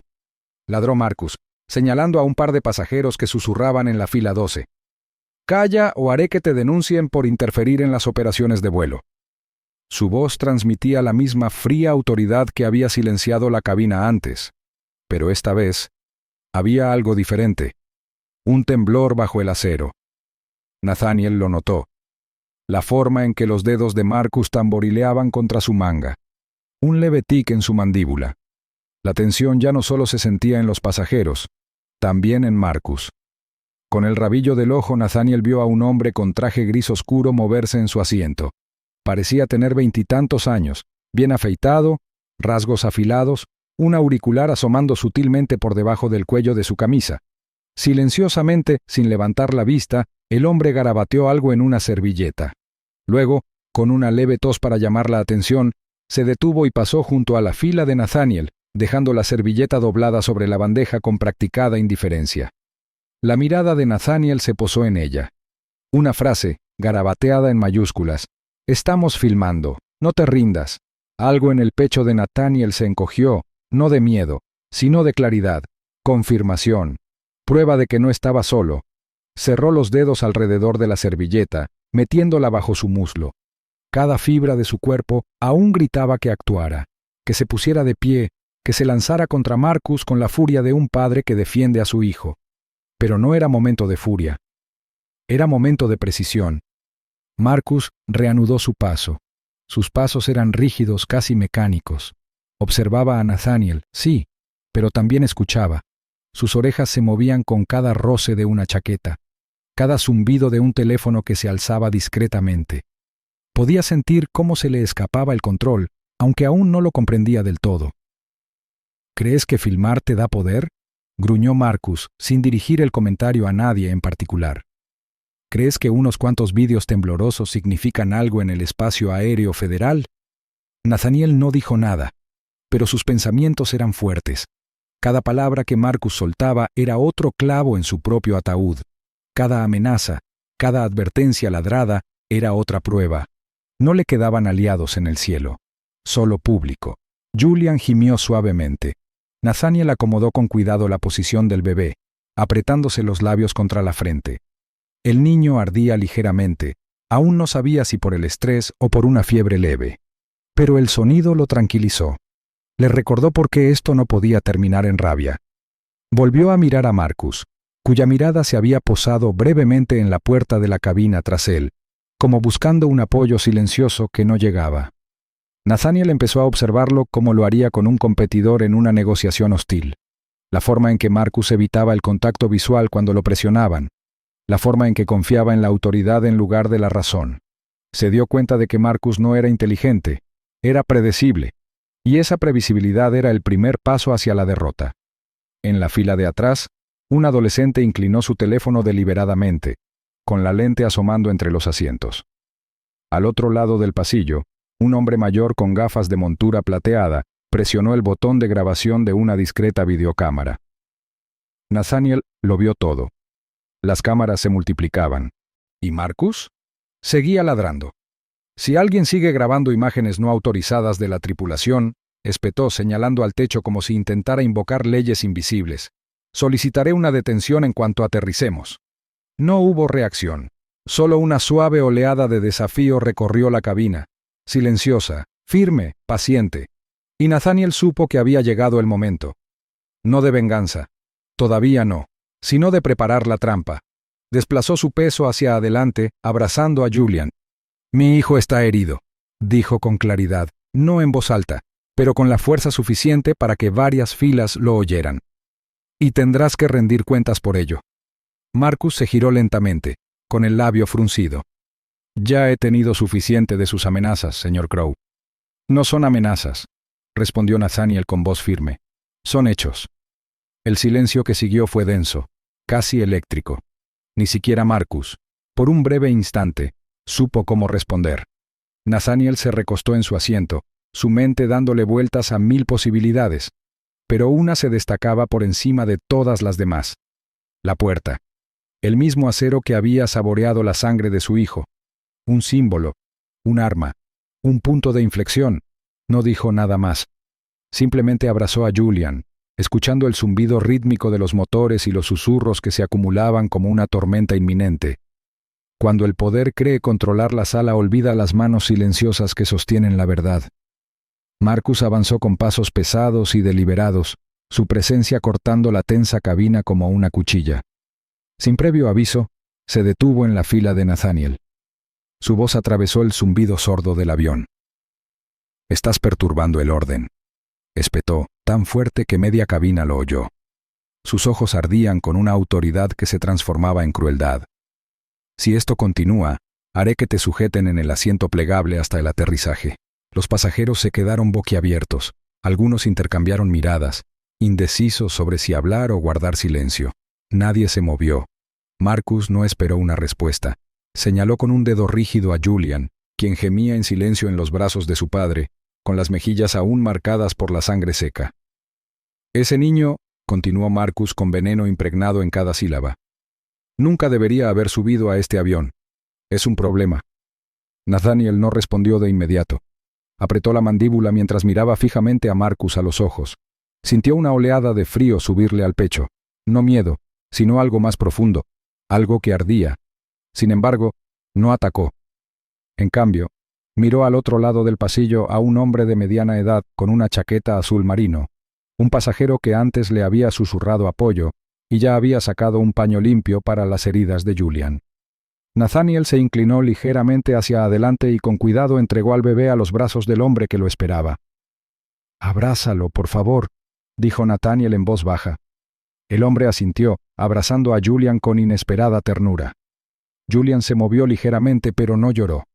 ladró Marcus, señalando a un par de pasajeros que susurraban en la fila 12. «Calla o haré que te denuncien por interferir en las operaciones de vuelo». Su voz transmitía la misma fría autoridad que había silenciado la cabina antes, pero esta vez había algo diferente, un temblor bajo el acero. Nathaniel lo notó, la forma en que los dedos de Marcus tamborileaban contra su manga, un leve tic en su mandíbula. La tensión ya no solo se sentía en los pasajeros, también en Marcus. Con el rabillo del ojo, Nathaniel vio a un hombre con traje gris oscuro moverse en su asiento. Parecía tener 20 y tantos años, bien afeitado, rasgos afilados, un auricular asomando sutilmente por debajo del cuello de su camisa. Silenciosamente, sin levantar la vista, el hombre garabateó algo en una servilleta. Luego, con una leve tos para llamar la atención, se detuvo y pasó junto a la fila de Nathaniel, dejando la servilleta doblada sobre la bandeja con practicada indiferencia. La mirada de Nathaniel se posó en ella. Una frase, garabateada en mayúsculas: «Estamos filmando, no te rindas». Algo en el pecho de Nathaniel se encogió, no de miedo, sino de claridad, confirmación, prueba de que no estaba solo. Cerró los dedos alrededor de la servilleta, metiéndola bajo su muslo. Cada fibra de su cuerpo aún gritaba que actuara, que se pusiera de pie, que se lanzara contra Marcus con la furia de un padre que defiende a su hijo. Pero no era momento de furia. Era momento de precisión. Marcus reanudó su paso. Sus pasos eran rígidos, casi mecánicos. Observaba a Nathaniel, sí, pero también escuchaba. Sus orejas se movían con cada roce de una chaqueta, cada zumbido de un teléfono que se alzaba discretamente. Podía sentir cómo se le escapaba el control, aunque aún no lo comprendía del todo. «¿Crees que filmar te da poder?», gruñó Marcus, sin dirigir el comentario a nadie en particular. «¿Crees que unos cuantos vídeos temblorosos significan algo en el espacio aéreo federal?». Nathaniel no dijo nada, pero sus pensamientos eran fuertes. Cada palabra que Marcus soltaba era otro clavo en su propio ataúd. Cada amenaza, cada advertencia ladrada era otra prueba. No le quedaban aliados en el cielo, solo público. Julian gimió suavemente. Nathaniel acomodó con cuidado la posición del bebé, apretándose los labios contra la frente. El niño ardía ligeramente. Aún no sabía si por el estrés o por una fiebre leve. Pero el sonido lo tranquilizó. Le recordó por qué esto no podía terminar en rabia. Volvió a mirar a Marcus, cuya mirada se había posado brevemente en la puerta de la cabina tras él, como buscando un apoyo silencioso que no llegaba. Nathaniel empezó a observarlo como lo haría con un competidor en una negociación hostil. La forma en que Marcus evitaba el contacto visual cuando lo presionaban. La forma en que confiaba en la autoridad en lugar de la razón. Se dio cuenta de que Marcus no era inteligente, era predecible, y esa previsibilidad era el primer paso hacia la derrota. En la fila de atrás, un adolescente inclinó su teléfono deliberadamente, con la lente asomando entre los asientos. Al otro lado del pasillo, un hombre mayor con gafas de montura plateada presionó el botón de grabación de una discreta videocámara. Nathaniel lo vio todo. Las cámaras se multiplicaban. ¿Y Marcus? Seguía ladrando. Si alguien sigue grabando imágenes no autorizadas de la tripulación, espetó señalando al techo como si intentara invocar leyes invisibles. Solicitaré una detención en cuanto aterricemos. No hubo reacción. Solo una suave oleada de desafío recorrió la cabina, silenciosa, firme, paciente. Y Nathaniel supo que había llegado el momento. No de venganza. Todavía no. Sino de preparar la trampa. Desplazó su peso hacia adelante, abrazando a Julian. «Mi hijo está herido», dijo con claridad, no en voz alta, pero con la fuerza suficiente para que varias filas lo oyeran. «Y tendrás que rendir cuentas por ello». Marcus se giró lentamente, con el labio fruncido. «Ya he tenido suficiente de sus amenazas, señor Crowe». «No son amenazas», respondió Nathaniel con voz firme. «Son hechos». El silencio que siguió fue denso, casi eléctrico. Ni siquiera Marcus, por un breve instante, supo cómo responder. Nathaniel se recostó en su asiento, su mente dándole vueltas a 1000 posibilidades, pero una se destacaba por encima de todas las demás. La puerta. El mismo acero que había saboreado la sangre de su hijo. Un símbolo, un arma, un punto de inflexión. No dijo nada más. Simplemente abrazó a Julian, escuchando el zumbido rítmico de los motores y los susurros que se acumulaban como una tormenta inminente. Cuando el poder cree controlar la sala, olvida las manos silenciosas que sostienen la verdad. Marcus avanzó con pasos pesados y deliberados, su presencia cortando la tensa cabina como una cuchilla. Sin previo aviso, se detuvo en la fila de Nathaniel. Su voz atravesó el zumbido sordo del avión. «Estás perturbando el orden», espetó, tan fuerte que media cabina lo oyó. Sus ojos ardían con una autoridad que se transformaba en crueldad. «Si esto continúa, haré que te sujeten en el asiento plegable hasta el aterrizaje». Los pasajeros se quedaron boquiabiertos. Algunos intercambiaron miradas, indecisos sobre si hablar o guardar silencio. Nadie se movió. Marcus no esperó una respuesta. Señaló con un dedo rígido a Julian, quien gemía en silencio en los brazos de su padre, con las mejillas aún marcadas por la sangre seca. «Ese niño», continuó Marcus con veneno impregnado en cada sílaba, «nunca debería haber subido a este avión. Es un problema». Nathaniel no respondió de inmediato. Apretó la mandíbula mientras miraba fijamente a Marcus a los ojos. Sintió una oleada de frío subirle al pecho. No miedo, sino algo más profundo, algo que ardía. Sin embargo, no atacó. En cambio, miró al otro lado del pasillo a un hombre de mediana edad con una chaqueta azul marino, un pasajero que antes le había susurrado apoyo y ya había sacado un paño limpio para las heridas de Julian. Nathaniel se inclinó ligeramente hacia adelante y con cuidado entregó al bebé a los brazos del hombre que lo esperaba. «Abrázalo, por favor», dijo Nathaniel en voz baja. El hombre asintió, abrazando a Julian con inesperada ternura. Julian se movió ligeramente, pero no lloró.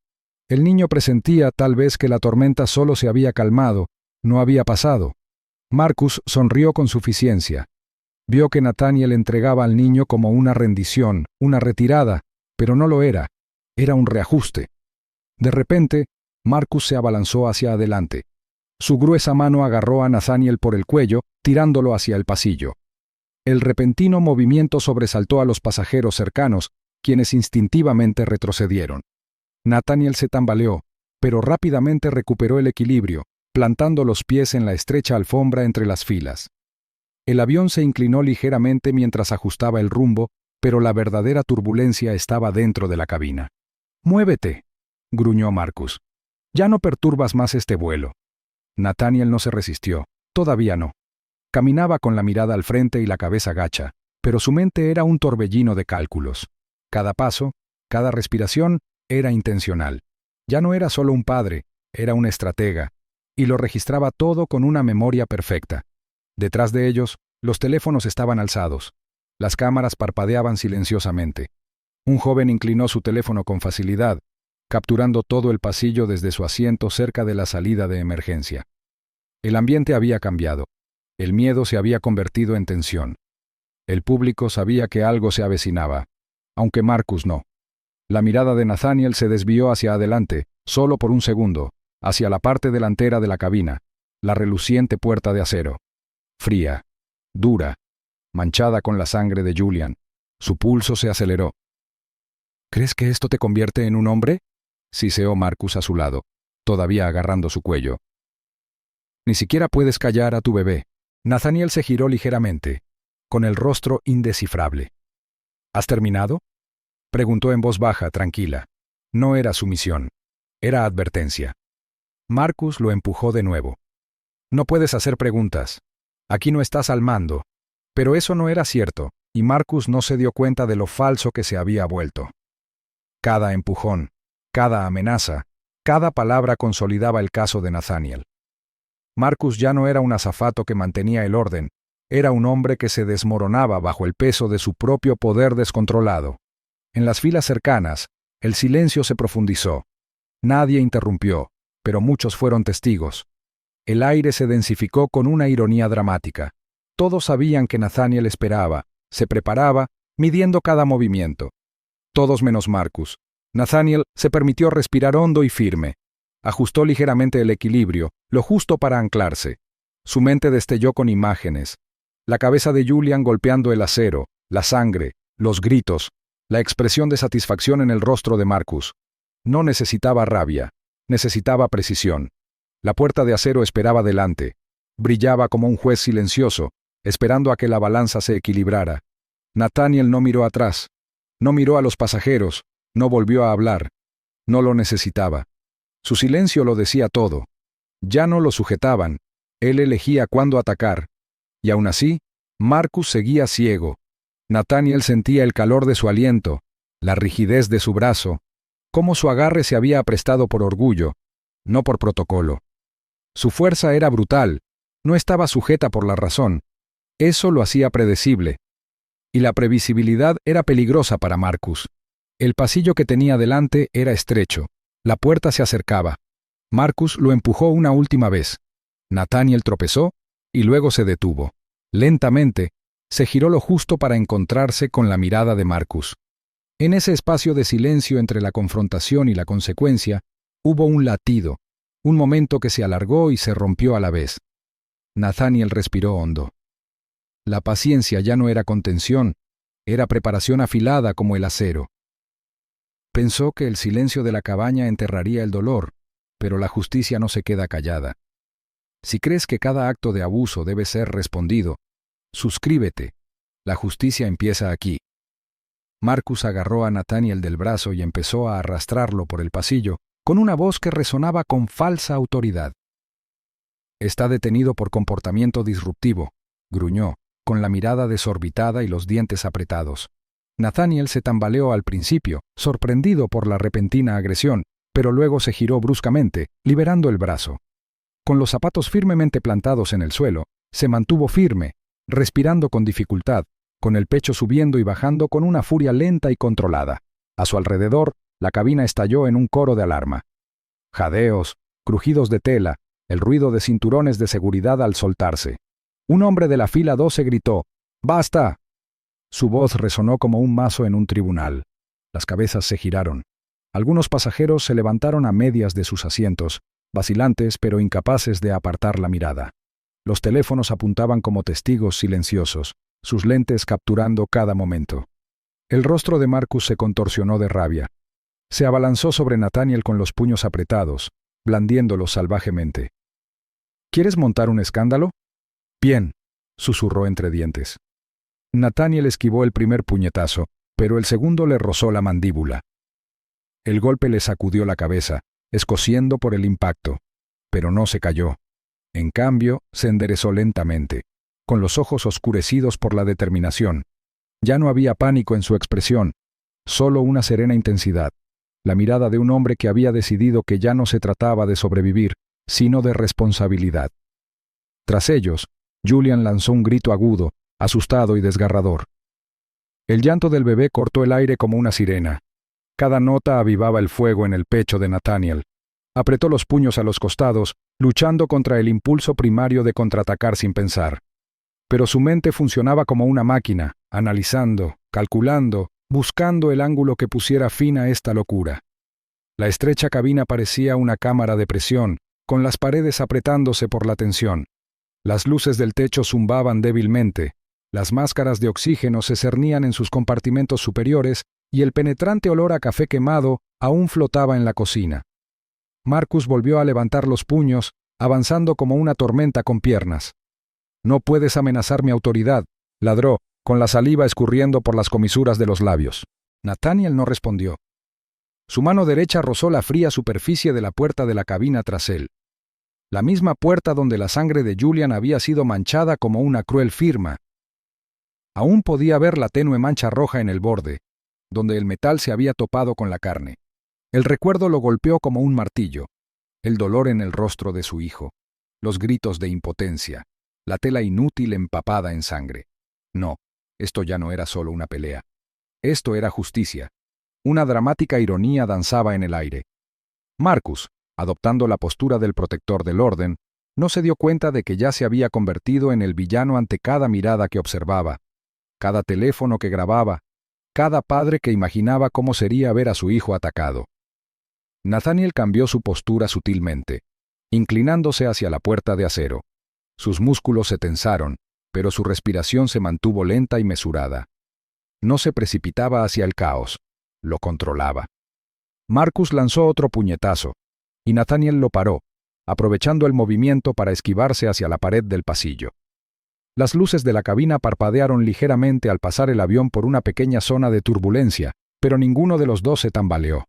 El niño presentía tal vez que la tormenta solo se había calmado, no había pasado. Marcus sonrió con suficiencia. Vio que Nathaniel entregaba al niño como una rendición, una retirada, pero no lo era. Era un reajuste. De repente, Marcus se abalanzó hacia adelante. Su gruesa mano agarró a Nathaniel por el cuello, tirándolo hacia el pasillo. El repentino movimiento sobresaltó a los pasajeros cercanos, quienes instintivamente retrocedieron. Nathaniel se tambaleó, pero rápidamente recuperó el equilibrio, plantando los pies en la estrecha alfombra entre las filas. El avión se inclinó ligeramente mientras ajustaba el rumbo, pero la verdadera turbulencia estaba dentro de la cabina. «Muévete», gruñó Marcus. «Ya no perturbas más este vuelo». Nathaniel no se resistió, todavía no. Caminaba con la mirada al frente y la cabeza gacha, pero su mente era un torbellino de cálculos. Cada paso, cada respiración, era intencional. Ya no era solo un padre, era un estratega, y lo registraba todo con una memoria perfecta. Detrás de ellos, los teléfonos estaban alzados. Las cámaras parpadeaban silenciosamente. Un joven inclinó su teléfono con facilidad, capturando todo el pasillo desde su asiento cerca de la salida de emergencia. El ambiente había cambiado. El miedo se había convertido en tensión. El público sabía que algo se avecinaba, aunque Marcus no. La mirada de Nathaniel se desvió hacia adelante, solo por un segundo, hacia la parte delantera de la cabina, la reluciente puerta de acero. Fría, dura, manchada con la sangre de Julian. Su pulso se aceleró. ¿Crees que esto te convierte en un hombre?, siseó Marcus a su lado, todavía agarrando su cuello. Ni siquiera puedes callar a tu bebé. Nathaniel se giró ligeramente, con el rostro indescifrable. ¿Has terminado?, preguntó en voz baja, tranquila. No era sumisión, era advertencia. Marcus lo empujó de nuevo. No puedes hacer preguntas. Aquí no estás al mando. Pero eso no era cierto, y Marcus no se dio cuenta de lo falso que se había vuelto. Cada empujón, cada amenaza, cada palabra consolidaba el caso de Nathaniel. Marcus ya no era un azafato que mantenía el orden, era un hombre que se desmoronaba bajo el peso de su propio poder descontrolado. En las filas cercanas, el silencio se profundizó. Nadie interrumpió, pero muchos fueron testigos. El aire se densificó con una ironía dramática. Todos sabían que Nathaniel esperaba, se preparaba, midiendo cada movimiento. Todos menos Marcus. Nathaniel se permitió respirar hondo y firme. Ajustó ligeramente el equilibrio, lo justo para anclarse. Su mente destelló con imágenes. La cabeza de Julian golpeando el acero, la sangre, los gritos, la expresión de satisfacción en el rostro de Marcus. No necesitaba rabia, necesitaba precisión. La puerta de acero esperaba delante. Brillaba como un juez silencioso, esperando a que la balanza se equilibrara. Nathaniel no miró atrás, no miró a los pasajeros, no volvió a hablar. No lo necesitaba. Su silencio lo decía todo. Ya no lo sujetaban. Él elegía cuándo atacar. Y aún así, Marcus seguía ciego. Nathaniel sentía el calor de su aliento, la rigidez de su brazo, cómo su agarre se había aprestado por orgullo, no por protocolo. Su fuerza era brutal, no estaba sujeta por la razón. Eso lo hacía predecible. Y la previsibilidad era peligrosa para Marcus. El pasillo que tenía delante era estrecho. La puerta se acercaba. Marcus lo empujó una última vez. Nathaniel tropezó y luego se detuvo. Lentamente, se giró lo justo para encontrarse con la mirada de Marcus. En ese espacio de silencio entre la confrontación y la consecuencia, hubo un latido, un momento que se alargó y se rompió a la vez. Nathaniel respiró hondo. La paciencia ya no era contención, era preparación afilada como el acero. Pensó que el silencio de la cabaña enterraría el dolor, pero la justicia no se queda callada. Si crees que cada acto de abuso debe ser respondido, suscríbete. La justicia empieza aquí. Marcus agarró a Nathaniel del brazo y empezó a arrastrarlo por el pasillo, con una voz que resonaba con falsa autoridad. Está detenido por comportamiento disruptivo, gruñó, con la mirada desorbitada y los dientes apretados. Nathaniel se tambaleó al principio, sorprendido por la repentina agresión, pero luego se giró bruscamente, liberando el brazo. Con los zapatos firmemente plantados en el suelo, se mantuvo firme, respirando con dificultad, con el pecho subiendo y bajando con una furia lenta y controlada. A su alrededor, la cabina estalló en un coro de alarma. Jadeos, crujidos de tela, el ruido de cinturones de seguridad al soltarse. Un hombre de la fila 12 gritó: «¡Basta!». Su voz resonó como un mazo en un tribunal. Las cabezas se giraron. Algunos pasajeros se levantaron a medias de sus asientos, vacilantes pero incapaces de apartar la mirada. Los teléfonos apuntaban como testigos silenciosos, sus lentes capturando cada momento. El rostro de Marcus se contorsionó de rabia. Se abalanzó sobre Nathaniel con los puños apretados, blandiéndolos salvajemente. ¿Quieres montar un escándalo? Bien, susurró entre dientes. Nathaniel esquivó el primer puñetazo, pero el segundo le rozó la mandíbula. El golpe le sacudió la cabeza, escociendo por el impacto, pero no se cayó. En cambio, se enderezó lentamente, con los ojos oscurecidos por la determinación. Ya no había pánico en su expresión, solo una serena intensidad, la mirada de un hombre que había decidido que ya no se trataba de sobrevivir, sino de responsabilidad. Tras ellos, Julian lanzó un grito agudo, asustado y desgarrador. El llanto del bebé cortó el aire como una sirena. Cada nota avivaba el fuego en el pecho de Nathaniel. Apretó los puños a los costados, luchando contra el impulso primario de contraatacar sin pensar. Pero su mente funcionaba como una máquina, analizando, calculando, buscando el ángulo que pusiera fin a esta locura. La estrecha cabina parecía una cámara de presión, con las paredes apretándose por la tensión. Las luces del techo zumbaban débilmente, las máscaras de oxígeno se cernían en sus compartimentos superiores y el penetrante olor a café quemado aún flotaba en la cocina. Marcus volvió a levantar los puños, avanzando como una tormenta con piernas. «No puedes amenazar mi autoridad», ladró, con la saliva escurriendo por las comisuras de los labios. Nathaniel no respondió. Su mano derecha rozó la fría superficie de la puerta de la cabina tras él. La misma puerta donde la sangre de Julian había sido manchada como una cruel firma. Aún podía ver la tenue mancha roja en el borde, donde el metal se había topado con la carne. El recuerdo lo golpeó como un martillo. El dolor en el rostro de su hijo, los gritos de impotencia, la tela inútil empapada en sangre. No, esto ya no era solo una pelea. Esto era justicia. Una dramática ironía danzaba en el aire. Marcus, adoptando la postura del protector del orden, no se dio cuenta de que ya se había convertido en el villano ante cada mirada que observaba, cada teléfono que grababa, cada padre que imaginaba cómo sería ver a su hijo atacado. Nathaniel cambió su postura sutilmente, inclinándose hacia la puerta de acero. Sus músculos se tensaron, pero su respiración se mantuvo lenta y mesurada. No se precipitaba hacia el caos, lo controlaba. Marcus lanzó otro puñetazo, y Nathaniel lo paró, aprovechando el movimiento para esquivarse hacia la pared del pasillo. Las luces de la cabina parpadearon ligeramente al pasar el avión por una pequeña zona de turbulencia, pero ninguno de los dos se tambaleó.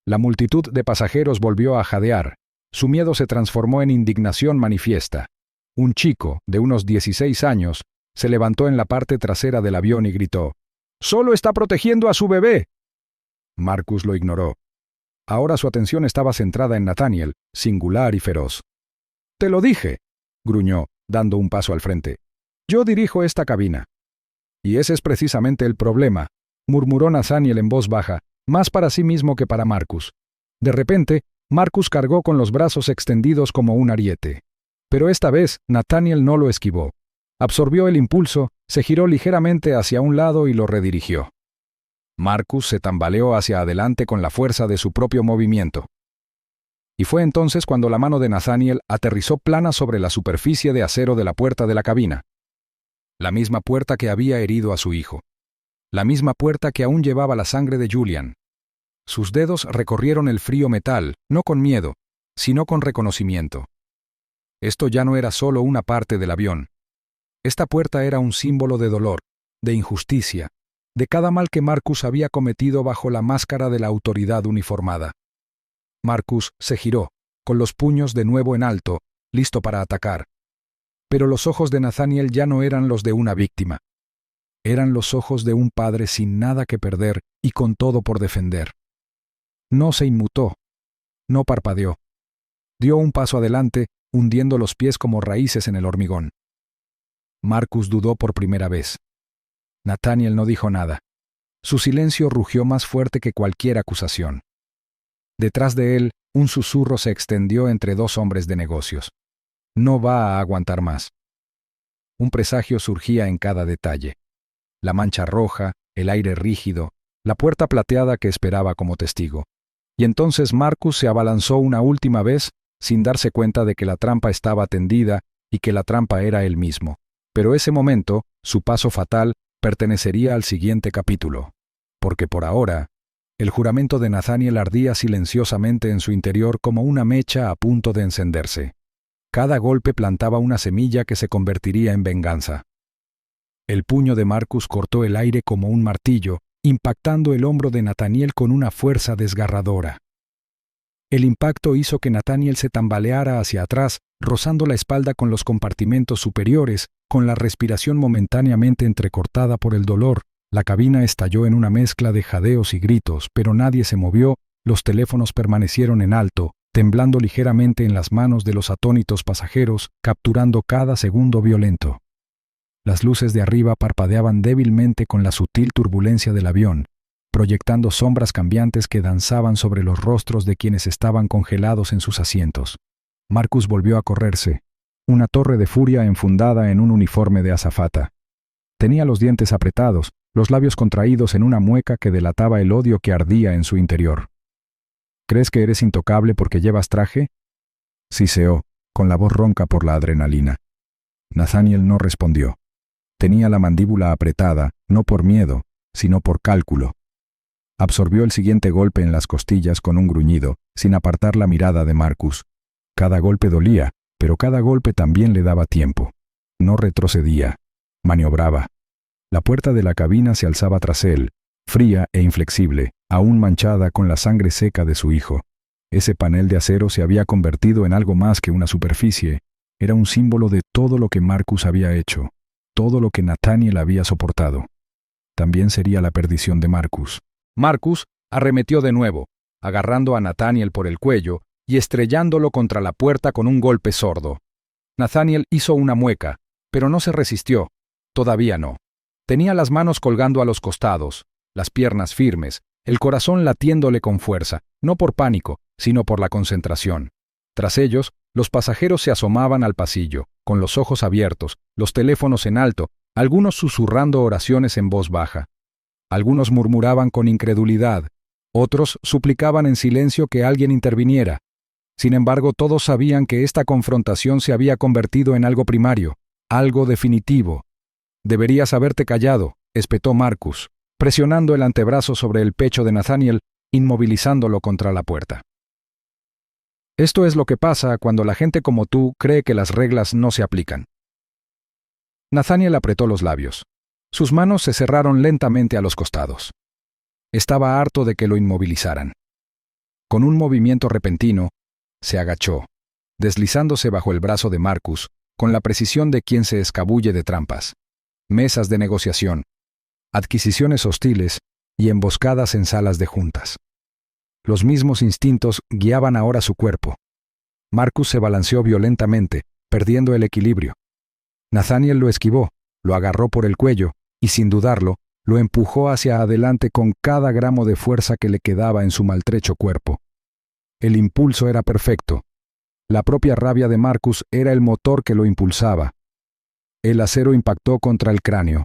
La multitud de pasajeros volvió a jadear. Su miedo se transformó en indignación manifiesta. Un chico, de unos 16 años, se levantó en la parte trasera del avión y gritó: «¡Solo está protegiendo a su bebé!». Marcus lo ignoró. Ahora su atención estaba centrada en Nathaniel, singular y feroz. «Te lo dije», gruñó, dando un paso al frente. «Yo dirijo esta cabina». «Y ese es precisamente el problema», murmuró Nathaniel en voz baja, más para sí mismo que para Marcus. De repente, Marcus cargó con los brazos extendidos como un ariete. Pero esta vez, Nathaniel no lo esquivó. Absorbió el impulso, se giró ligeramente hacia un lado y lo redirigió. Marcus se tambaleó hacia adelante con la fuerza de su propio movimiento. Y fue entonces cuando la mano de Nathaniel aterrizó plana sobre la superficie de acero de la puerta de la cabina. La misma puerta que había herido a su hijo. La misma puerta que aún llevaba la sangre de Julian. Sus dedos recorrieron el frío metal, no con miedo, sino con reconocimiento. Esto ya no era solo una parte del avión. Esta puerta era un símbolo de dolor, de injusticia, de cada mal que Marcus había cometido bajo la máscara de la autoridad uniformada. Marcus se giró, con los puños de nuevo en alto, listo para atacar. Pero los ojos de Nathaniel ya no eran los de una víctima. Eran los ojos de un padre sin nada que perder y con todo por defender. No se inmutó, no parpadeó. Dio un paso adelante, hundiendo los pies como raíces en el hormigón. Marcus dudó por primera vez. Nathaniel no dijo nada. Su silencio rugió más fuerte que cualquier acusación. Detrás de él, un susurro se extendió entre dos hombres de negocios. No va a aguantar más. Un presagio surgía en cada detalle. La mancha roja, el aire rígido, la puerta plateada que esperaba como testigo. Y entonces Marcus se abalanzó una última vez, sin darse cuenta de que la trampa estaba tendida y que la trampa era él mismo. Pero ese momento, su paso fatal, pertenecería al siguiente capítulo. Porque por ahora, el juramento de Nathaniel ardía silenciosamente en su interior como una mecha a punto de encenderse. Cada golpe plantaba una semilla que se convertiría en venganza. El puño de Marcus cortó el aire como un martillo, impactando el hombro de Nathaniel con una fuerza desgarradora. El impacto hizo que Nathaniel se tambaleara hacia atrás, rozando la espalda con los compartimentos superiores, con la respiración momentáneamente entrecortada por el dolor. La cabina estalló en una mezcla de jadeos y gritos, pero nadie se movió, los teléfonos permanecieron en alto, temblando ligeramente en las manos de los atónitos pasajeros, capturando cada segundo violento. Las luces de arriba parpadeaban débilmente con la sutil turbulencia del avión, proyectando sombras cambiantes que danzaban sobre los rostros de quienes estaban congelados en sus asientos. Marcus volvió a correrse, una torre de furia enfundada en un uniforme de azafata. Tenía los dientes apretados, los labios contraídos en una mueca que delataba el odio que ardía en su interior. ¿Crees que eres intocable porque llevas traje?, siseó, con la voz ronca por la adrenalina. Nathaniel no respondió. Tenía la mandíbula apretada, no por miedo, sino por cálculo. Absorbió el siguiente golpe en las costillas con un gruñido, sin apartar la mirada de Marcus. Cada golpe dolía, pero cada golpe también le daba tiempo. No retrocedía. Maniobraba. La puerta de la cabina se alzaba tras él, fría e inflexible, aún manchada con la sangre seca de su hijo. Ese panel de acero se había convertido en algo más que una superficie. Era un símbolo de todo lo que Marcus había hecho, todo lo que Nathaniel había soportado. También sería la perdición de Marcus. Marcus arremetió de nuevo, agarrando a Nathaniel por el cuello y estrellándolo contra la puerta con un golpe sordo. Nathaniel hizo una mueca, pero no se resistió. Todavía no. Tenía las manos colgando a los costados, las piernas firmes, el corazón latiéndole con fuerza, no por pánico, sino por la concentración. Tras ellos, los pasajeros se asomaban al pasillo, con los ojos abiertos, los teléfonos en alto, algunos susurrando oraciones en voz baja. Algunos murmuraban con incredulidad, otros suplicaban en silencio que alguien interviniera. Sin embargo, todos sabían que esta confrontación se había convertido en algo primario, algo definitivo. «Deberías haberte callado», espetó Marcus, presionando el antebrazo sobre el pecho de Nathaniel, inmovilizándolo contra la puerta. Esto es lo que pasa cuando la gente como tú cree que las reglas no se aplican. Nathaniel apretó los labios. Sus manos se cerraron lentamente a los costados. Estaba harto de que lo inmovilizaran. Con un movimiento repentino, se agachó, deslizándose bajo el brazo de Marcus, con la precisión de quien se escabulle de trampas. Mesas de negociación, adquisiciones hostiles y emboscadas en salas de juntas. Los mismos instintos guiaban ahora su cuerpo. Marcus se balanceó violentamente, perdiendo el equilibrio. Nathaniel lo esquivó, lo agarró por el cuello y, sin dudarlo, lo empujó hacia adelante con cada gramo de fuerza que le quedaba en su maltrecho cuerpo. El impulso era perfecto. La propia rabia de Marcus era el motor que lo impulsaba. El acero impactó contra el cráneo.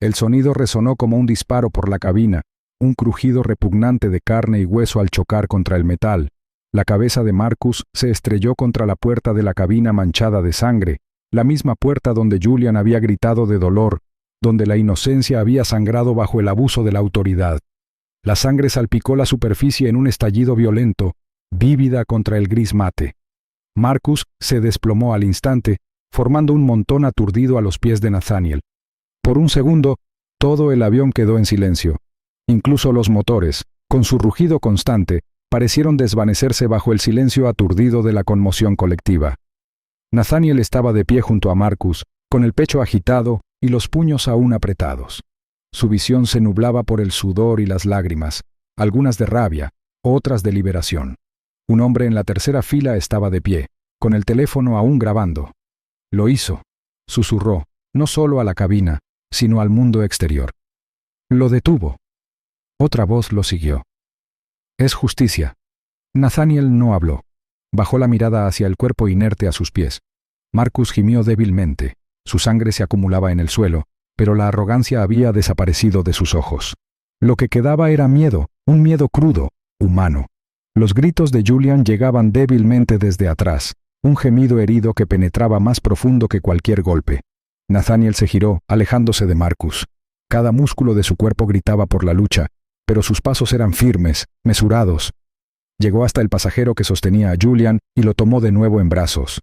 El sonido resonó como un disparo por la cabina, un crujido repugnante de carne y hueso al chocar contra el metal. La cabeza de Marcus se estrelló contra la puerta de la cabina manchada de sangre, la misma puerta donde Julian había gritado de dolor, donde la inocencia había sangrado bajo el abuso de la autoridad. La sangre salpicó la superficie en un estallido violento, vívida contra el gris mate. Marcus se desplomó al instante, formando un montón aturdido a los pies de Nathaniel. Por un segundo, todo el avión quedó en silencio. Incluso los motores, con su rugido constante, parecieron desvanecerse bajo el silencio aturdido de la conmoción colectiva. Nathaniel estaba de pie junto a Marcus, con el pecho agitado y los puños aún apretados. Su visión se nublaba por el sudor y las lágrimas, algunas de rabia, otras de liberación. Un hombre en la tercera fila estaba de pie, con el teléfono aún grabando. Lo hizo, susurró, no solo a la cabina, sino al mundo exterior. Lo detuvo. Otra voz lo siguió. Es justicia. Nathaniel no habló. Bajó la mirada hacia el cuerpo inerte a sus pies. Marcus gimió débilmente. Su sangre se acumulaba en el suelo, pero la arrogancia había desaparecido de sus ojos. Lo que quedaba era miedo, un miedo crudo, humano. Los gritos de Julian llegaban débilmente desde atrás, un gemido herido que penetraba más profundo que cualquier golpe. Nathaniel se giró, alejándose de Marcus. Cada músculo de su cuerpo gritaba por la lucha, pero sus pasos eran firmes, mesurados. Llegó hasta el pasajero que sostenía a Julian y lo tomó de nuevo en brazos.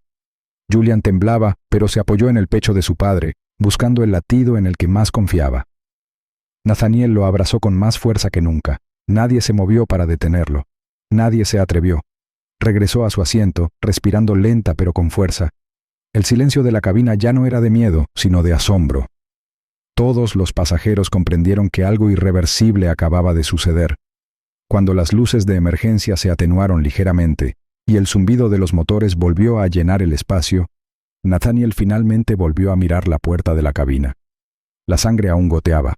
Julian temblaba, pero se apoyó en el pecho de su padre, buscando el latido en el que más confiaba. Nathaniel lo abrazó con más fuerza que nunca. Nadie se movió para detenerlo. Nadie se atrevió. Regresó a su asiento, respirando lenta pero con fuerza. El silencio de la cabina ya no era de miedo, sino de asombro. Todos los pasajeros comprendieron que algo irreversible acababa de suceder. Cuando las luces de emergencia se atenuaron ligeramente y el zumbido de los motores volvió a llenar el espacio, Nathaniel finalmente volvió a mirar la puerta de la cabina. La sangre aún goteaba.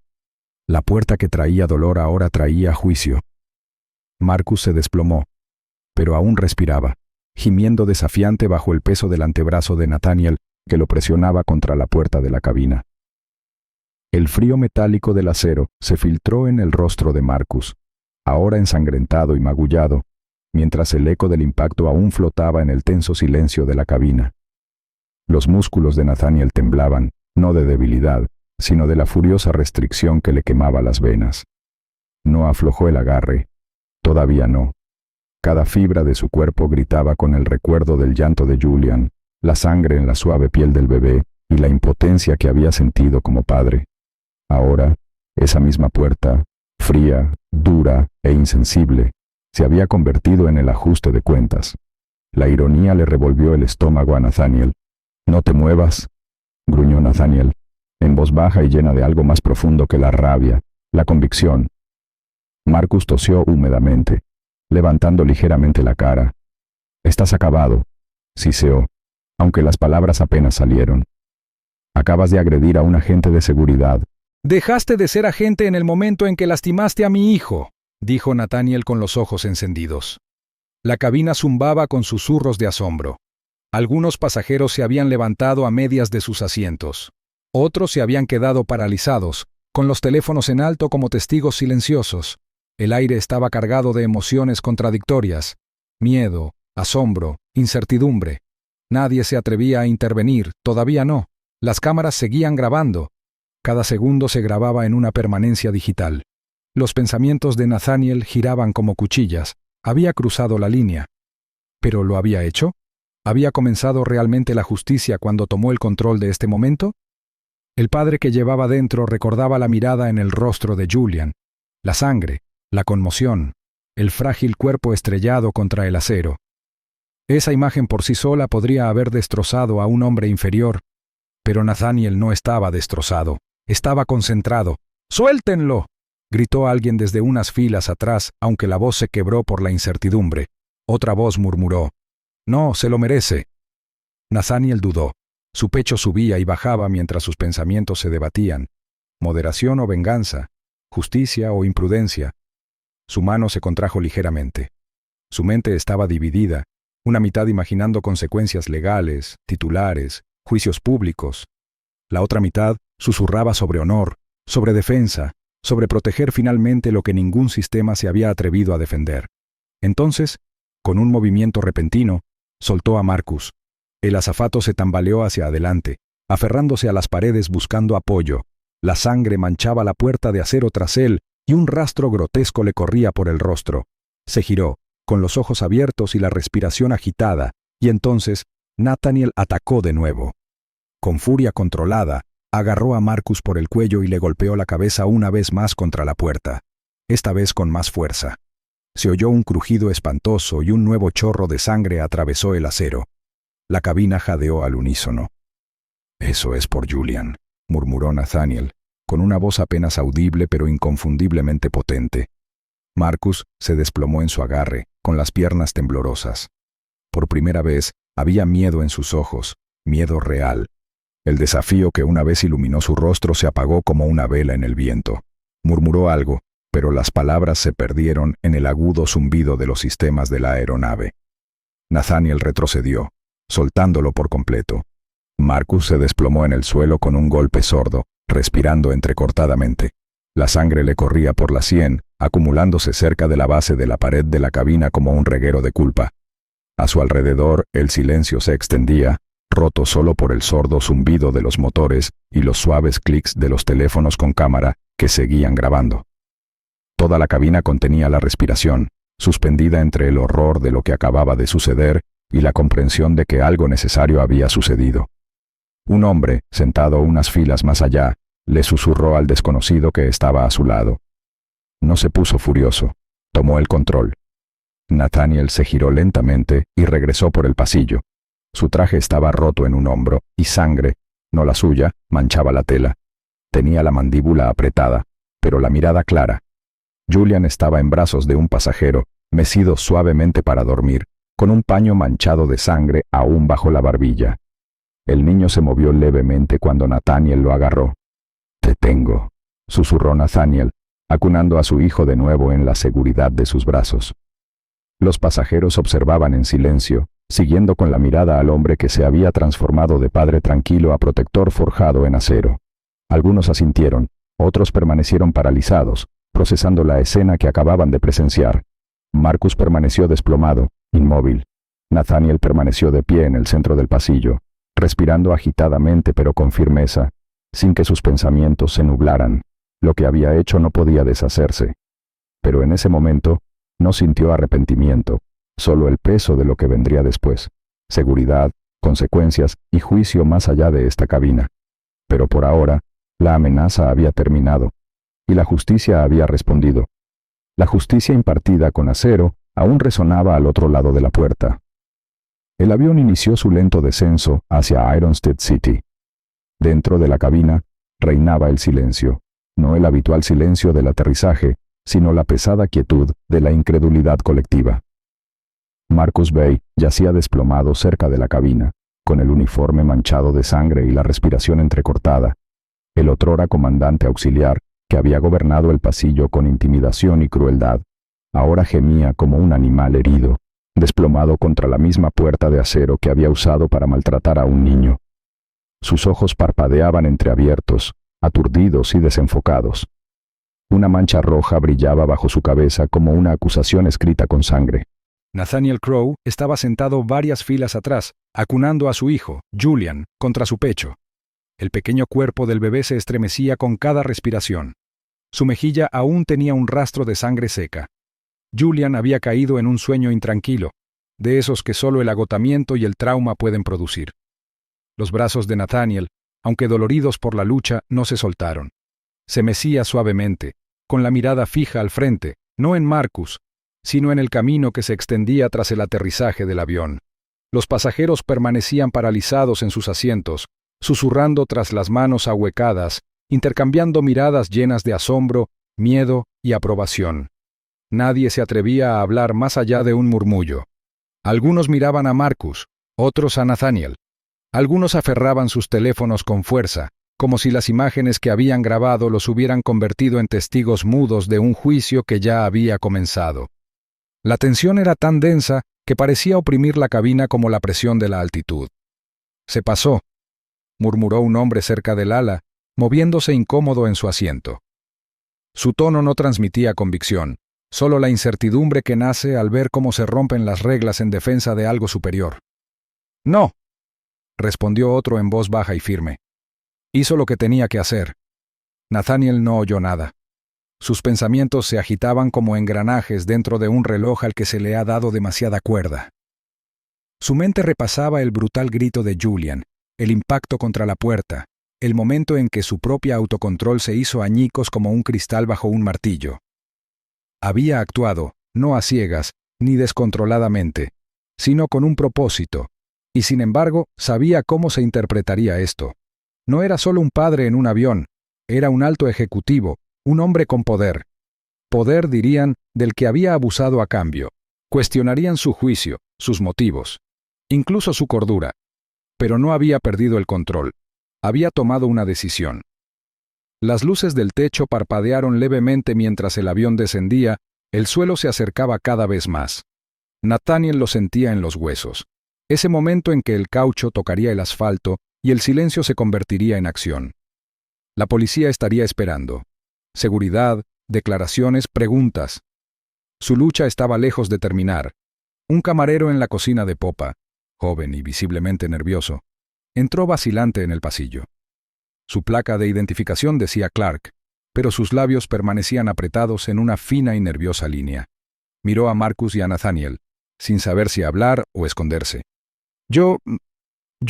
La puerta que traía dolor ahora traía juicio. Marcus se desplomó, pero aún respiraba, gimiendo desafiante bajo el peso del antebrazo de Nathaniel que lo presionaba contra la puerta de la cabina. El frío metálico del acero se filtró en el rostro de Marcus, ahora ensangrentado y magullado, mientras el eco del impacto aún flotaba en el tenso silencio de la cabina. Los músculos de Nathaniel temblaban, no de debilidad, sino de la furiosa restricción que le quemaba las venas. No aflojó el agarre, todavía no. Cada fibra de su cuerpo gritaba con el recuerdo del llanto de Julian, la sangre en la suave piel del bebé y la impotencia que había sentido como padre. Ahora, esa misma puerta, fría, dura e insensible, se había convertido en el ajuste de cuentas. La ironía le revolvió el estómago a Nathaniel. «No te muevas», gruñó Nathaniel, en voz baja y llena de algo más profundo que la rabia, la convicción. Marcus tosió húmedamente, levantando ligeramente la cara. «Estás acabado», siseó, aunque las palabras apenas salieron. «Acabas de agredir a un agente de seguridad». «Dejaste de ser agente en el momento en que lastimaste a mi hijo», dijo Nathaniel con los ojos encendidos. La cabina zumbaba con susurros de asombro. Algunos pasajeros se habían levantado a medias de sus asientos. Otros se habían quedado paralizados, con los teléfonos en alto como testigos silenciosos. El aire estaba cargado de emociones contradictorias: miedo, asombro, incertidumbre. Nadie se atrevía a intervenir, todavía no. Las cámaras seguían grabando. Cada segundo se grababa en una permanencia digital. Los pensamientos de Nathaniel giraban como cuchillas. Había cruzado la línea. ¿Pero lo había hecho? ¿Había comenzado realmente la justicia cuando tomó el control de este momento? El padre que llevaba dentro recordaba la mirada en el rostro de Julian, la sangre, la conmoción, el frágil cuerpo estrellado contra el acero. Esa imagen por sí sola podría haber destrozado a un hombre inferior, pero Nathaniel no estaba destrozado, estaba concentrado. «¡Suéltenlo!», gritó alguien desde unas filas atrás, aunque la voz se quebró por la incertidumbre. Otra voz murmuró: «No, se lo merece». Nathaniel dudó. Su pecho subía y bajaba mientras sus pensamientos se debatían. ¿Moderación o venganza? ¿Justicia o imprudencia? Su mano se contrajo ligeramente. Su mente estaba dividida, una mitad imaginando consecuencias legales, titulares, juicios públicos. La otra mitad susurraba sobre honor, sobre defensa, sobre proteger finalmente lo que ningún sistema se había atrevido a defender. Entonces, con un movimiento repentino, soltó a Marcus. El azafato se tambaleó hacia adelante, aferrándose a las paredes buscando apoyo. La sangre manchaba la puerta de acero tras él y un rastro grotesco le corría por el rostro. Se giró, con los ojos abiertos y la respiración agitada, y entonces Nathaniel atacó de nuevo. Con furia controlada, agarró a Marcus por el cuello y le golpeó la cabeza una vez más contra la puerta, esta vez con más fuerza. Se oyó un crujido espantoso y un nuevo chorro de sangre atravesó el acero. La cabina jadeó al unísono. «Eso es por Julian», murmuró Nathaniel, con una voz apenas audible pero inconfundiblemente potente. Marcus se desplomó en su agarre, con las piernas temblorosas. Por primera vez había miedo en sus ojos, miedo real. El desafío que una vez iluminó su rostro se apagó como una vela en el viento. Murmuró algo, pero las palabras se perdieron en el agudo zumbido de los sistemas de la aeronave. Nathaniel retrocedió, soltándolo por completo. Marcus se desplomó en el suelo con un golpe sordo, respirando entrecortadamente. La sangre le corría por la sien, acumulándose cerca de la base de la pared de la cabina como un reguero de culpa. A su alrededor, el silencio se extendía, roto solo por el sordo zumbido de los motores y los suaves clics de los teléfonos con cámara que seguían grabando. Toda la cabina contenía la respiración, suspendida entre el horror de lo que acababa de suceder y la comprensión de que algo necesario había sucedido. Un hombre, sentado unas filas más allá, le susurró al desconocido que estaba a su lado. No se puso furioso, tomó el control. Nathaniel se giró lentamente y regresó por el pasillo. Su traje estaba roto en un hombro y sangre, no la suya, manchaba la tela. Tenía la mandíbula apretada, pero la mirada clara. Julian estaba en brazos de un pasajero, mecido suavemente para dormir, con un paño manchado de sangre aún bajo la barbilla. El niño se movió levemente cuando Nathaniel lo agarró. «Te tengo», susurró Nathaniel, acunando a su hijo de nuevo en la seguridad de sus brazos. Los pasajeros observaban en silencio, siguiendo con la mirada al hombre que se había transformado de padre tranquilo a protector forjado en acero. Algunos asintieron, otros permanecieron paralizados, procesando la escena que acababan de presenciar. Marcus permaneció desplomado, inmóvil. Nathaniel permaneció de pie en el centro del pasillo, respirando agitadamente pero con firmeza, sin que sus pensamientos se nublaran. Lo que había hecho no podía deshacerse. Pero en ese momento, no sintió arrepentimiento, solo el peso de lo que vendría después, seguridad, consecuencias y juicio más allá de esta cabina. Pero por ahora, la amenaza había terminado, y la justicia había respondido. La justicia impartida con acero aún resonaba al otro lado de la puerta. El avión inició su lento descenso hacia Ironstead City. Dentro de la cabina reinaba el silencio, no el habitual silencio del aterrizaje, sino la pesada quietud de la incredulidad colectiva. Marcus Bay yacía desplomado cerca de la cabina, con el uniforme manchado de sangre y la respiración entrecortada. El otrora comandante auxiliar, que había gobernado el pasillo con intimidación y crueldad, ahora gemía como un animal herido, desplomado contra la misma puerta de acero que había usado para maltratar a un niño. Sus ojos parpadeaban entreabiertos, aturdidos y desenfocados. Una mancha roja brillaba bajo su cabeza como una acusación escrita con sangre. Nathaniel Crowe estaba sentado varias filas atrás, acunando a su hijo, Julian, contra su pecho. El pequeño cuerpo del bebé se estremecía con cada respiración. Su mejilla aún tenía un rastro de sangre seca. Julian había caído en un sueño intranquilo, de esos que solo el agotamiento y el trauma pueden producir. Los brazos de Nathaniel, aunque doloridos por la lucha, no se soltaron. Se mecía suavemente, con la mirada fija al frente, no en Marcus, sino en el camino que se extendía tras el aterrizaje del avión. Los pasajeros permanecían paralizados en sus asientos, susurrando tras las manos ahuecadas, intercambiando miradas llenas de asombro, miedo y aprobación. Nadie se atrevía a hablar más allá de un murmullo. Algunos miraban a Marcus, otros a Nathaniel. Algunos aferraban sus teléfonos con fuerza, como si las imágenes que habían grabado los hubieran convertido en testigos mudos de un juicio que ya había comenzado. La tensión era tan densa que parecía oprimir la cabina como la presión de la altitud. «Se pasó», murmuró un hombre cerca del ala, moviéndose incómodo en su asiento. Su tono no transmitía convicción, solo la incertidumbre que nace al ver cómo se rompen las reglas en defensa de algo superior. «No», respondió otro en voz baja y firme. Hizo lo que tenía que hacer. Nathaniel no oyó nada. Sus pensamientos se agitaban como engranajes dentro de un reloj al que se le ha dado demasiada cuerda. Su mente repasaba el brutal grito de Julian, el impacto contra la puerta, el momento en que su propia autocontrol se hizo añicos como un cristal bajo un martillo. Había actuado, no a ciegas, ni descontroladamente, sino con un propósito, y sin embargo sabía cómo se interpretaría esto. No era solo un padre en un avión, era un alto ejecutivo, un hombre con poder. Poder, dirían, del que había abusado a cambio. Cuestionarían su juicio, sus motivos, incluso su cordura. Pero no había perdido el control. Había tomado una decisión. Las luces del techo parpadearon levemente mientras el avión descendía, el suelo se acercaba cada vez más. Nathaniel lo sentía en los huesos. Ese momento en que el caucho tocaría el asfalto y el silencio se convertiría en acción. La policía estaría esperando. Seguridad, declaraciones, preguntas. Su lucha estaba lejos de terminar. Un camarero en la cocina de popa, joven y visiblemente nervioso, entró vacilante en el pasillo. Su placa de identificación decía Clark, pero sus labios permanecían apretados en una fina y nerviosa línea. Miró a Marcus y a Nathaniel, sin saber si hablar o esconderse. Yo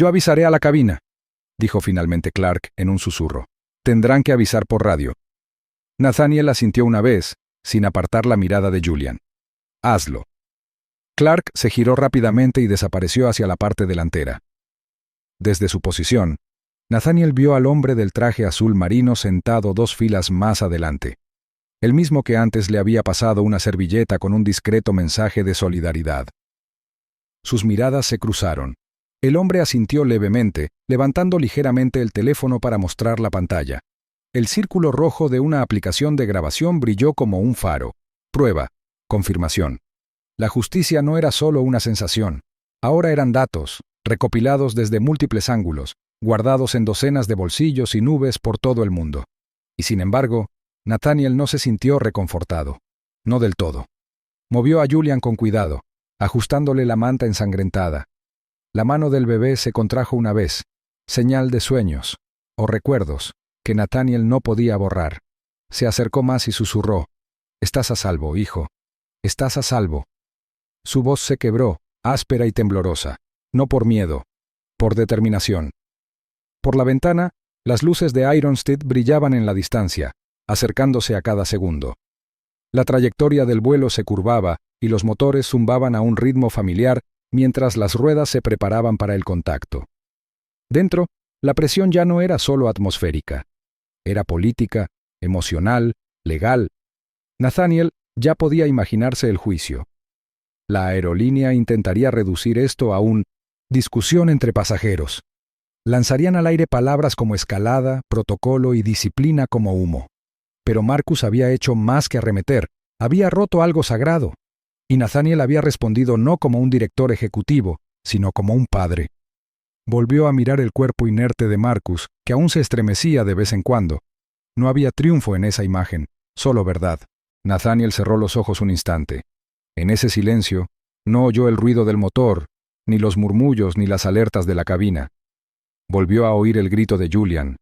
avisaré a la cabina», dijo finalmente Clark en un susurro. «Tendrán que avisar por radio». Nathaniel asintió una vez, sin apartar la mirada de Julian. «Hazlo». Clark se giró rápidamente y desapareció hacia la parte delantera. Desde su posición, Nathaniel vio al hombre del traje azul marino sentado 2 filas más adelante. el mismo que antes le había pasado una servilleta con un discreto mensaje de solidaridad. Sus miradas se cruzaron. El hombre asintió levemente, levantando ligeramente el teléfono para mostrar la pantalla. El círculo rojo de una aplicación de grabación brilló como un faro. Prueba. Confirmación. La justicia no era solo una sensación. Ahora eran datos, recopilados desde múltiples ángulos, guardados en docenas de bolsillos y nubes por todo el mundo. Y sin embargo, Nathaniel no se sintió reconfortado. No del todo. Movió a Julian con cuidado, ajustándole la manta ensangrentada. La mano del bebé se contrajo una vez, señal de sueños, o recuerdos, que Nathaniel no podía borrar. Se acercó más y susurró: «Estás a salvo, hijo. Estás a salvo». Su voz se quebró, áspera y temblorosa, no por miedo, por determinación. Por la ventana, las luces de Ironstead brillaban en la distancia, acercándose a cada segundo. La trayectoria del vuelo se curvaba y los motores zumbaban a un ritmo familiar mientras las ruedas se preparaban para el contacto. Dentro, la presión ya no era solo atmosférica. Era política, emocional, legal. Nathaniel ya podía imaginarse el juicio. La aerolínea intentaría reducir esto a un discusión entre pasajeros. Lanzarían al aire palabras como escalada, protocolo y disciplina como humo. Pero Marcus había hecho más que arremeter, había roto algo sagrado. Y Nathaniel había respondido no como un director ejecutivo, sino como un padre. Volvió a mirar el cuerpo inerte de Marcus, que aún se estremecía de vez en cuando. No había triunfo en esa imagen, solo verdad. Nathaniel cerró los ojos un instante. En ese silencio, no oyó el ruido del motor, ni los murmullos ni las alertas de la cabina. Volvió a oír el grito de Julian.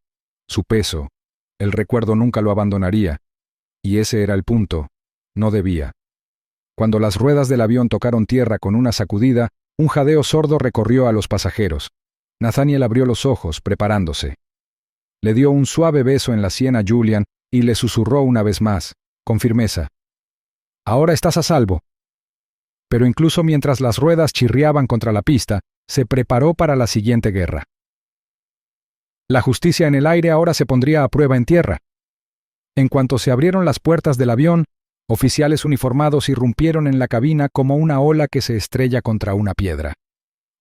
Su peso, el recuerdo nunca lo abandonaría. Y ese era el punto, no debía. Cuando las ruedas del avión tocaron tierra con una sacudida, un jadeo sordo recorrió a los pasajeros. Nathaniel abrió los ojos, preparándose. Le dio un suave beso en la sien a Julian y le susurró una vez más, con firmeza: «Ahora estás a salvo». Pero incluso mientras las ruedas chirriaban contra la pista, se preparó para la siguiente guerra. La justicia en el aire ahora se pondría a prueba en tierra. En cuanto se abrieron las puertas del avión, oficiales uniformados irrumpieron en la cabina como una ola que se estrella contra una piedra.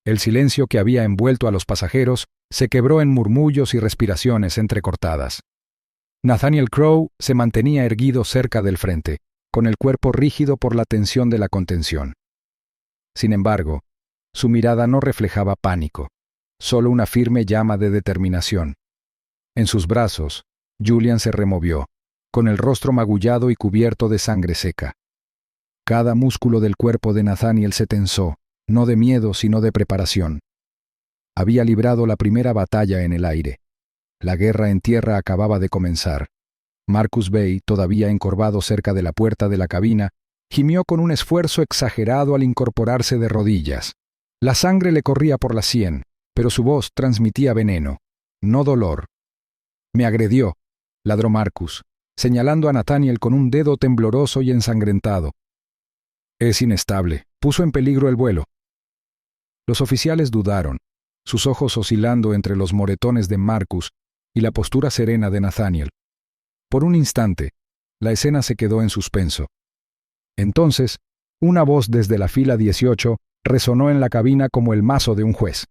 El silencio que había envuelto a los pasajeros se quebró en murmullos y respiraciones entrecortadas. Nathaniel Crowe se mantenía erguido cerca del frente, con el cuerpo rígido por la tensión de la contención. Sin embargo, su mirada no reflejaba pánico, solo una firme llama de determinación. En sus brazos, Julian se removió, con el rostro magullado y cubierto de sangre seca. Cada músculo del cuerpo de Nathaniel se tensó, no de miedo sino de preparación. Había librado la primera batalla en el aire. La guerra en tierra acababa de comenzar. Marcus Bay, todavía encorvado cerca de la puerta de la cabina, gimió con un esfuerzo exagerado al incorporarse de rodillas. La sangre le corría por la sien, pero su voz transmitía veneno, no dolor. «Me agredió», ladró Marcus, señalando a Nathaniel con un dedo tembloroso y ensangrentado. «Es inestable, puso en peligro el vuelo». Los oficiales dudaron, sus ojos oscilando entre los moretones de Marcus y la postura serena de Nathaniel. Por un instante, la escena se quedó en suspenso. Entonces, una voz desde la fila 18 resonó en la cabina como el mazo de un juez.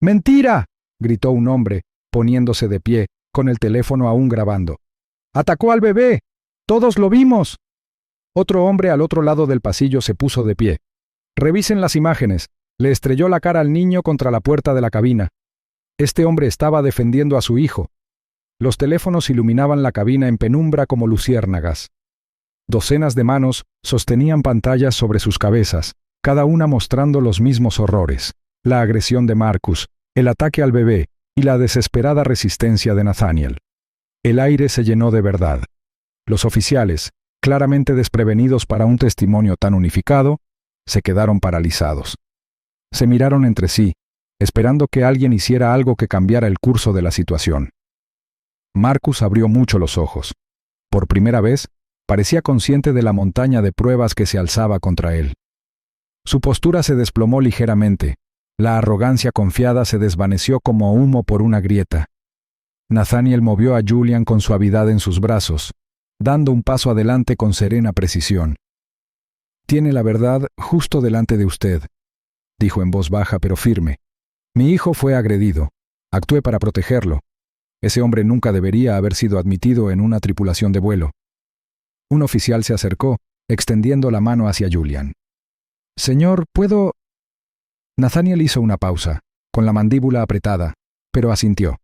«¡Mentira!», gritó un hombre, poniéndose de pie, con el teléfono aún grabando. «¡Atacó al bebé! ¡Todos lo vimos!». Otro hombre al otro lado del pasillo se puso de pie. «Revisen las imágenes. Le estrelló la cara al niño contra la puerta de la cabina. Este hombre estaba defendiendo a su hijo». Los teléfonos iluminaban la cabina en penumbra como luciérnagas. Docenas de manos sostenían pantallas sobre sus cabezas, cada una mostrando los mismos horrores: la agresión de Marcus, el ataque al bebé y la desesperada resistencia de Nathaniel. El aire se llenó de verdad. Los oficiales, claramente desprevenidos para un testimonio tan unificado, se quedaron paralizados. Se miraron entre sí, esperando que alguien hiciera algo que cambiara el curso de la situación. Marcus abrió mucho los ojos. Por primera vez, parecía consciente de la montaña de pruebas que se alzaba contra él. Su postura se desplomó ligeramente. La arrogancia confiada se desvaneció como humo por una grieta. Nathaniel movió a Julian con suavidad en sus brazos, dando un paso adelante con serena precisión. «Tiene la verdad justo delante de usted», dijo en voz baja pero firme. «Mi hijo fue agredido. Actué para protegerlo. Ese hombre nunca debería haber sido admitido en una tripulación de vuelo». Un oficial se acercó, extendiendo la mano hacia Julian. «Señor, ¿puedo...?» Nathaniel hizo una pausa, con la mandíbula apretada, pero asintió.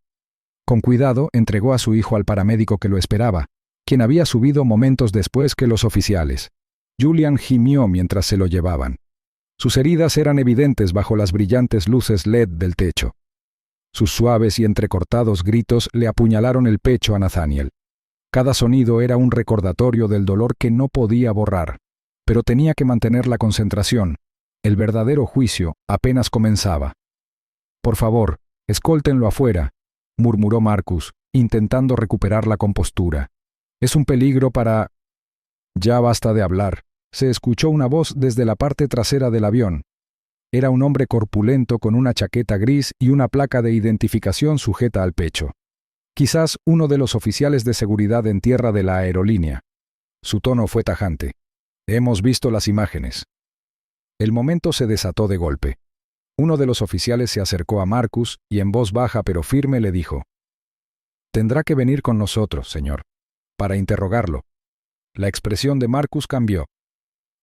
Con cuidado entregó a su hijo al paramédico que lo esperaba, quien había subido momentos después que los oficiales. Julian gimió mientras se lo llevaban. Sus heridas eran evidentes bajo las brillantes luces LED del techo. Sus suaves y entrecortados gritos le apuñalaron el pecho a Nathaniel. Cada sonido era un recordatorio del dolor que no podía borrar, pero tenía que mantener la concentración. El verdadero juicio apenas comenzaba. «Por favor, escóltenlo afuera», murmuró Marcus, intentando recuperar la compostura. «Es un peligro para...» «Ya basta de hablar», se escuchó una voz desde la parte trasera del avión. Era un hombre corpulento con una chaqueta gris y una placa de identificación sujeta al pecho. Quizás uno de los oficiales de seguridad en tierra de la aerolínea. Su tono fue tajante. «Hemos visto las imágenes». El momento se desató de golpe. Uno de los oficiales se acercó a Marcus y en voz baja pero firme le dijo: «Tendrá que venir con nosotros, señor, para interrogarlo». La expresión de Marcus cambió.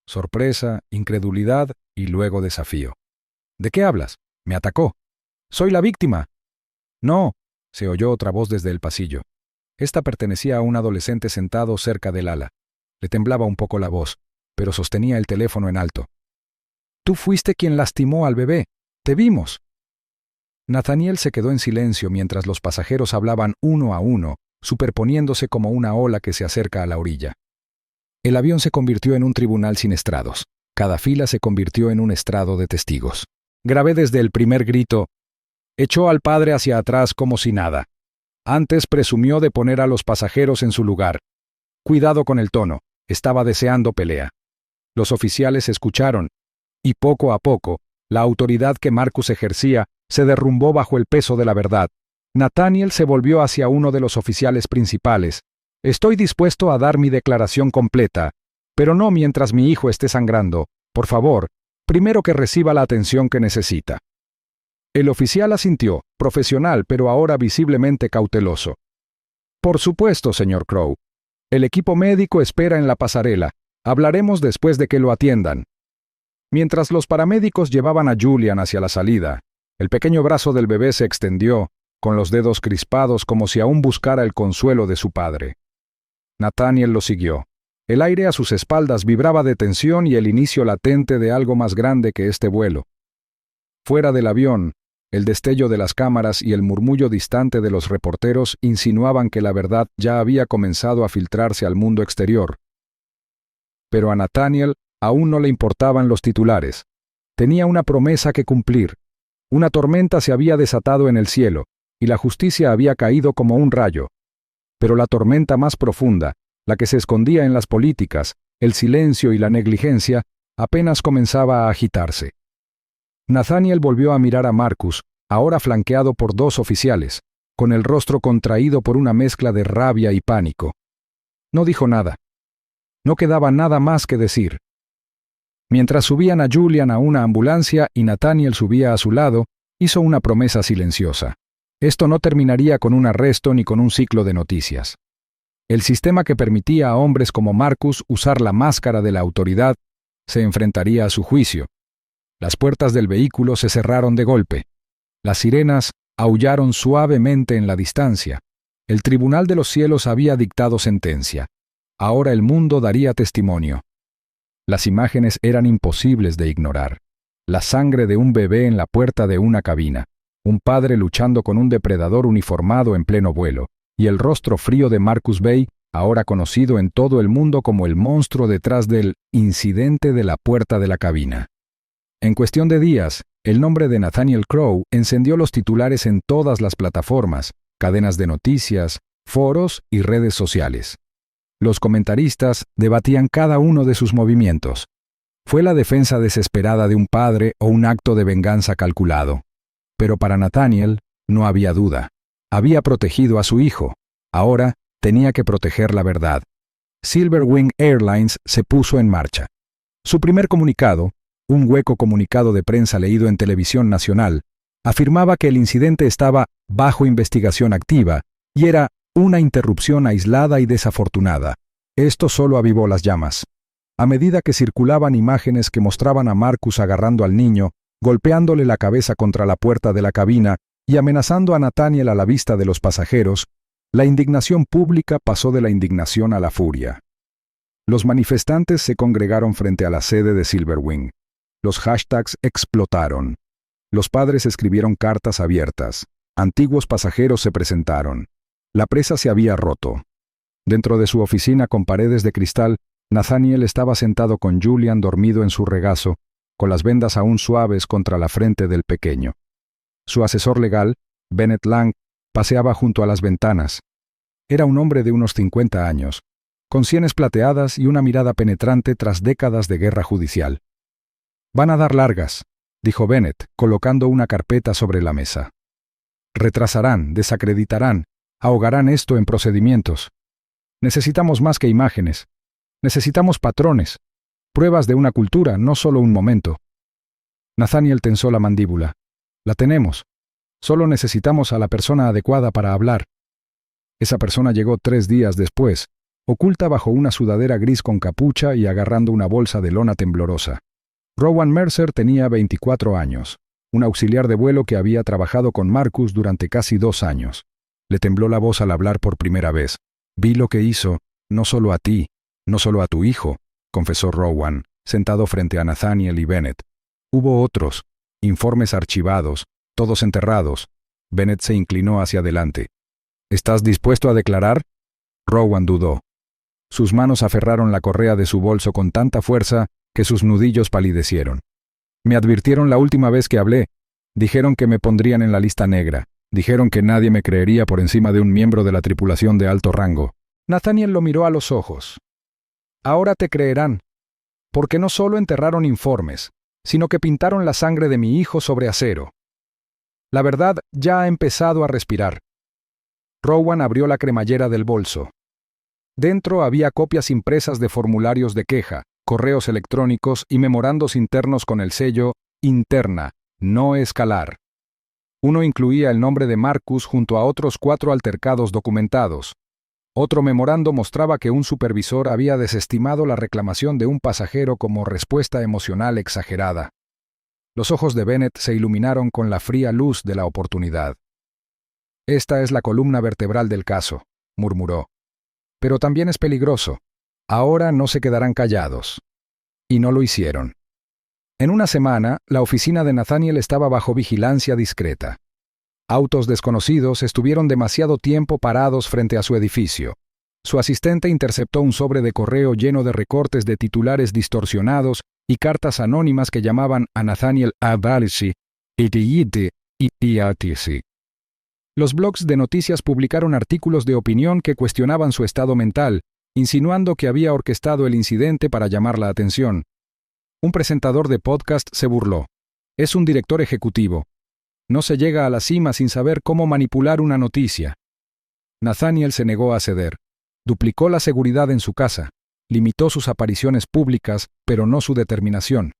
Sorpresa, incredulidad y luego desafío. «¿De qué hablas? Me atacó. Soy la víctima». «No», se oyó otra voz desde el pasillo. Esta pertenecía a un adolescente sentado cerca del ala. Le temblaba un poco la voz, pero sostenía el teléfono en alto. «Tú fuiste quien lastimó al bebé. Te vimos». Nathaniel se quedó en silencio mientras los pasajeros hablaban uno a uno, superponiéndose como una ola que se acerca a la orilla. El avión se convirtió en un tribunal sin estrados. Cada fila se convirtió en un estrado de testigos. Grabé desde el primer grito. Echó al padre hacia atrás como si nada. Antes presumió de poner a los pasajeros en su lugar. Cuidado con el tono. Estaba deseando pelea. Los oficiales escucharon, y poco a poco, la autoridad que Marcus ejercía se derrumbó bajo el peso de la verdad. Nathaniel se volvió hacia uno de los oficiales principales. «Estoy dispuesto a dar mi declaración completa, pero no mientras mi hijo esté sangrando. Por favor, primero que reciba la atención que necesita». El oficial asintió, profesional pero ahora visiblemente cauteloso. «Por supuesto, señor Crow. El equipo médico espera en la pasarela. Hablaremos después de que lo atiendan». Mientras los paramédicos llevaban a Julian hacia la salida, el pequeño brazo del bebé se extendió, con los dedos crispados como si aún buscara el consuelo de su padre. Nathaniel lo siguió. El aire a sus espaldas vibraba de tensión y el inicio latente de algo más grande que este vuelo. Fuera del avión, el destello de las cámaras y el murmullo distante de los reporteros insinuaban que la verdad ya había comenzado a filtrarse al mundo exterior. Pero a Nathaniel aún no le importaban los titulares. Tenía una promesa que cumplir. Una tormenta se había desatado en el cielo, y la justicia había caído como un rayo. Pero la tormenta más profunda, la que se escondía en las políticas, el silencio y la negligencia, apenas comenzaba a agitarse. Nathaniel volvió a mirar a Marcus, ahora flanqueado por dos oficiales, con el rostro contraído por una mezcla de rabia y pánico. No dijo nada. No quedaba nada más que decir. Mientras subían a Julian a una ambulancia y Nathaniel subía a su lado, hizo una promesa silenciosa. Esto no terminaría con un arresto ni con un ciclo de noticias. El sistema que permitía a hombres como Marcus usar la máscara de la autoridad se enfrentaría a su juicio. Las puertas del vehículo se cerraron de golpe. Las sirenas aullaron suavemente en la distancia. El Tribunal de los Cielos había dictado sentencia. Ahora el mundo daría testimonio. Las imágenes eran imposibles de ignorar. La sangre de un bebé en la puerta de una cabina, un padre luchando con un depredador uniformado en pleno vuelo, y el rostro frío de Marcus Bay, ahora conocido en todo el mundo como el monstruo detrás del incidente de la puerta de la cabina. En cuestión de días, el nombre de Nathaniel Crow encendió los titulares en todas las plataformas, cadenas de noticias, foros y redes sociales. Los comentaristas debatían cada uno de sus movimientos. ¿Fue la defensa desesperada de un padre o un acto de venganza calculado? Pero para Nathaniel no había duda. Había protegido a su hijo. Ahora tenía que proteger la verdad. Silverwing Airlines se puso en marcha. Su primer comunicado, un hueco comunicado de prensa leído en televisión nacional, afirmaba que el incidente estaba bajo investigación activa y era una interrupción aislada y desafortunada. Esto solo avivó las llamas. A medida que circulaban imágenes que mostraban a Marcus agarrando al niño, golpeándole la cabeza contra la puerta de la cabina y amenazando a Nathaniel a la vista de los pasajeros, la indignación pública pasó de la indignación a la furia. Los manifestantes se congregaron frente a la sede de Silverwing. Los hashtags explotaron. Los padres escribieron cartas abiertas. Antiguos pasajeros se presentaron. La presa se había roto. Dentro de su oficina con paredes de cristal, Nathaniel estaba sentado con Julian dormido en su regazo, con las vendas aún suaves contra la frente del pequeño. Su asesor legal, Bennett Lang, paseaba junto a las ventanas. Era un hombre de unos 50 años, con sienes plateadas y una mirada penetrante tras décadas de guerra judicial. «Van a dar largas», dijo Bennett, colocando una carpeta sobre la mesa. «Retrasarán, desacreditarán, ahogarán esto en procedimientos. Necesitamos más que imágenes. Necesitamos patrones, pruebas de una cultura, no solo un momento». Nathaniel tensó la mandíbula. «La tenemos. Solo necesitamos a la persona adecuada para hablar». Esa persona llegó 3 días después, oculta bajo una sudadera gris con capucha y agarrando una bolsa de lona temblorosa. Rowan Mercer tenía 24 años, un auxiliar de vuelo que había trabajado con Marcus durante casi 2 años. Le tembló la voz al hablar por primera vez. «Vi lo que hizo, no solo a ti, no solo a tu hijo», confesó Rowan, sentado frente a Nathaniel y Bennett. «Hubo otros, informes archivados, todos enterrados». Bennett se inclinó hacia adelante. «¿Estás dispuesto a declarar?» Rowan dudó. Sus manos aferraron la correa de su bolso con tanta fuerza que sus nudillos palidecieron. «Me advirtieron la última vez que hablé. Dijeron que me pondrían en la lista negra. Dijeron que nadie me creería por encima de un miembro de la tripulación de alto rango». Nathaniel lo miró a los ojos. «Ahora te creerán, porque no solo enterraron informes, sino que pintaron la sangre de mi hijo sobre acero. La verdad ya ha empezado a respirar». Rowan abrió la cremallera del bolso. Dentro había copias impresas de formularios de queja, correos electrónicos y memorandos internos con el sello «Interna, no escalar». Uno incluía el nombre de Marcus junto a otros 4 altercados documentados. Otro memorando mostraba que un supervisor había desestimado la reclamación de un pasajero como respuesta emocional exagerada. Los ojos de Bennett se iluminaron con la fría luz de la oportunidad. «Esta es la columna vertebral del caso», murmuró. «Pero también es peligroso. Ahora no se quedarán callados». Y no lo hicieron. En una semana, la oficina de Nathaniel estaba bajo vigilancia discreta. Autos desconocidos estuvieron demasiado tiempo parados frente a su edificio. Su asistente interceptó un sobre de correo lleno de recortes de titulares distorsionados y cartas anónimas que llamaban a Nathaniel a Valisi, Itiyite y Iatisi. Los blogs de noticias publicaron artículos de opinión que cuestionaban su estado mental, insinuando que había orquestado el incidente para llamar la atención. Un presentador de podcast se burló. «Es un director ejecutivo. No se llega a la cima sin saber cómo manipular una noticia». Nathaniel se negó a ceder. Duplicó la seguridad en su casa. Limitó sus apariciones públicas, pero no su determinación.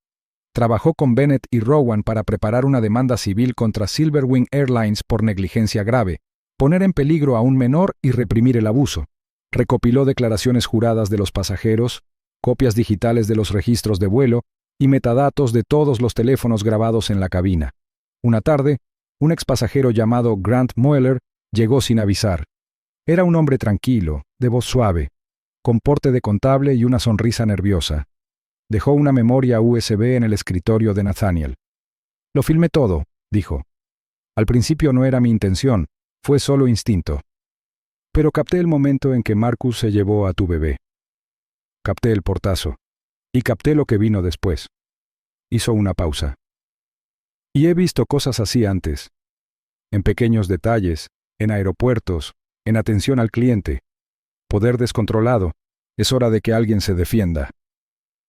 Trabajó con Bennett y Rowan para preparar una demanda civil contra Silverwing Airlines por negligencia grave, poner en peligro a un menor y reprimir el abuso. Recopiló declaraciones juradas de los pasajeros, copias digitales de los registros de vuelo y metadatos de todos los teléfonos grabados en la cabina. Una tarde, un expasajero llamado Grant Moeller llegó sin avisar. Era un hombre tranquilo, de voz suave, con porte de contable y una sonrisa nerviosa. Dejó una memoria USB en el escritorio de Nathaniel. «Lo filmé todo», dijo. «Al principio no era mi intención, fue solo instinto. Pero capté el momento en que Marcus se llevó a tu bebé. Capté el portazo. Y capté lo que vino después». Hizo una pausa. «Y he visto cosas así antes. En pequeños detalles, en aeropuertos, en atención al cliente. Poder descontrolado. Es hora de que alguien se defienda».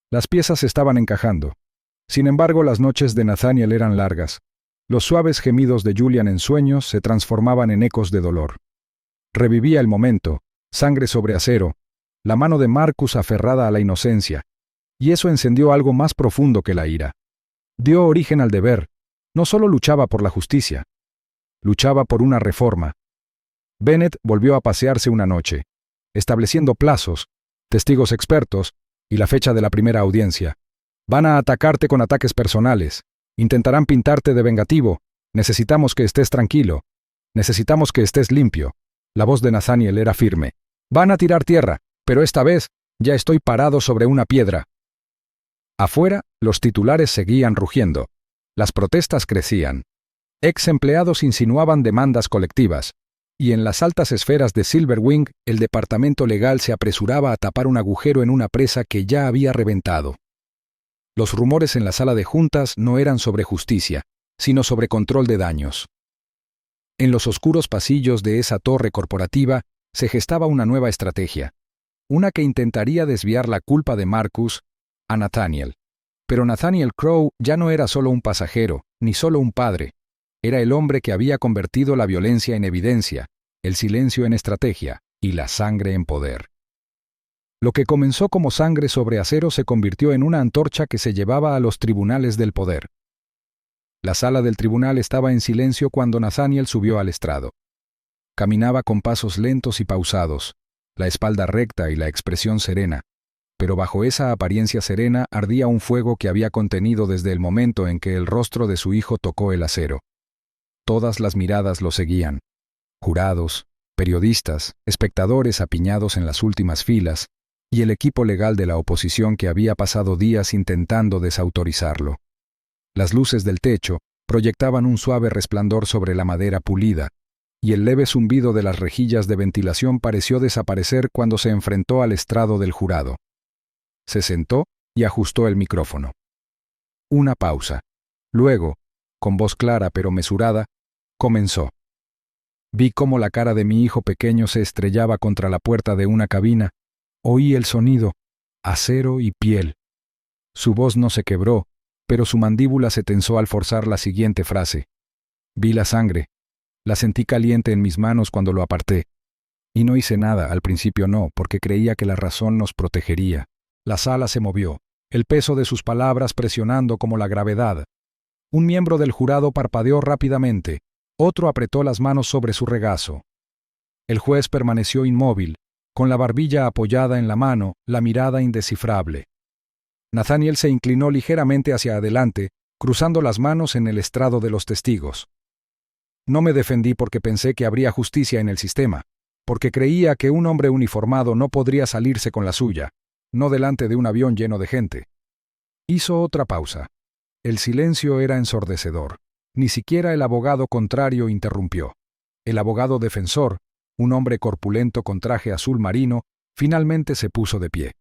Las piezas estaban encajando. Sin embargo, las noches de Nathaniel eran largas. Los suaves gemidos de Julian en sueños se transformaban en ecos de dolor. Revivía el momento, sangre sobre acero, la mano de Marcus aferrada a la inocencia, y eso encendió algo más profundo que la ira. Dio origen al deber. No solo luchaba por la justicia, luchaba por una reforma. Bennett volvió a pasearse una noche, estableciendo plazos, testigos expertos y la fecha de la primera audiencia. Van a atacarte con ataques personales. Intentarán pintarte de vengativo. Necesitamos que estés tranquilo. Necesitamos que estés limpio. La voz de Nathaniel era firme. Van a tirar tierra, pero esta vez ya estoy parado sobre una piedra. Afuera, los titulares seguían rugiendo. Las protestas crecían. Ex empleados insinuaban demandas colectivas, y en las altas esferas de Silverwing, el departamento legal se apresuraba a tapar un agujero en una presa que ya había reventado. Los rumores en la sala de juntas no eran sobre justicia, sino sobre control de daños. En los oscuros pasillos de esa torre corporativa se gestaba una nueva estrategia, una que intentaría desviar la culpa de Marcus a Nathaniel. Pero Nathaniel Crowe ya no era solo un pasajero, ni solo un padre. Era el hombre que había convertido la violencia en evidencia, el silencio en estrategia y la sangre en poder. Lo que comenzó como sangre sobre acero se convirtió en una antorcha que se llevaba a los tribunales del poder. La sala del tribunal estaba en silencio cuando Nathaniel subió al estrado. Caminaba con pasos lentos y pausados, la espalda recta y la expresión serena, pero bajo esa apariencia serena ardía un fuego que había contenido desde el momento en que el rostro de su hijo tocó el acero. Todas las miradas lo seguían. Jurados, periodistas, espectadores apiñados en las últimas filas, y el equipo legal de la oposición que había pasado días intentando desautorizarlo. Las luces del techo proyectaban un suave resplandor sobre la madera pulida, y el leve zumbido de las rejillas de ventilación pareció desaparecer cuando se enfrentó al estrado del jurado. Se sentó y ajustó el micrófono. Una pausa. Luego, con voz clara pero mesurada, comenzó. Vi cómo la cara de mi hijo pequeño se estrellaba contra la puerta de una cabina. Oí el sonido, acero y piel. Su voz no se quebró, pero su mandíbula se tensó al forzar la siguiente frase. Vi la sangre. La sentí caliente en mis manos cuando lo aparté. Y no hice nada, al principio no, porque creía que la razón nos protegería. La sala se movió, el peso de sus palabras presionando como la gravedad. Un miembro del jurado parpadeó rápidamente, otro apretó las manos sobre su regazo. El juez permaneció inmóvil, con la barbilla apoyada en la mano, la mirada indescifrable. Nathaniel se inclinó ligeramente hacia adelante, cruzando las manos en el estrado de los testigos. No me defendí porque pensé que habría justicia en el sistema, porque creía que un hombre uniformado no podría salirse con la suya, no delante de un avión lleno de gente. Hizo otra pausa. El silencio era ensordecedor. Ni siquiera el abogado contrario interrumpió. El abogado defensor, un hombre corpulento con traje azul marino, finalmente se puso de pie.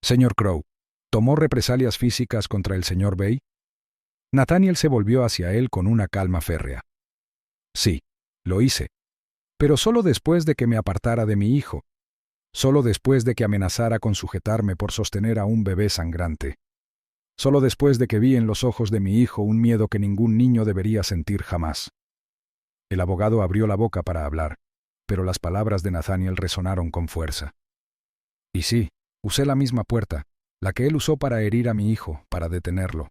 Señor Crowe, ¿tomó represalias físicas contra el señor Bay? Nathaniel se volvió hacia él con una calma férrea. Sí, lo hice. Pero solo después de que me apartara de mi hijo. Solo después de que amenazara con sujetarme por sostener a un bebé sangrante. Solo después de que vi en los ojos de mi hijo un miedo que ningún niño debería sentir jamás. El abogado abrió la boca para hablar, pero las palabras de Nathaniel resonaron con fuerza. Y sí, usé la misma puerta, la que él usó para herir a mi hijo, para detenerlo,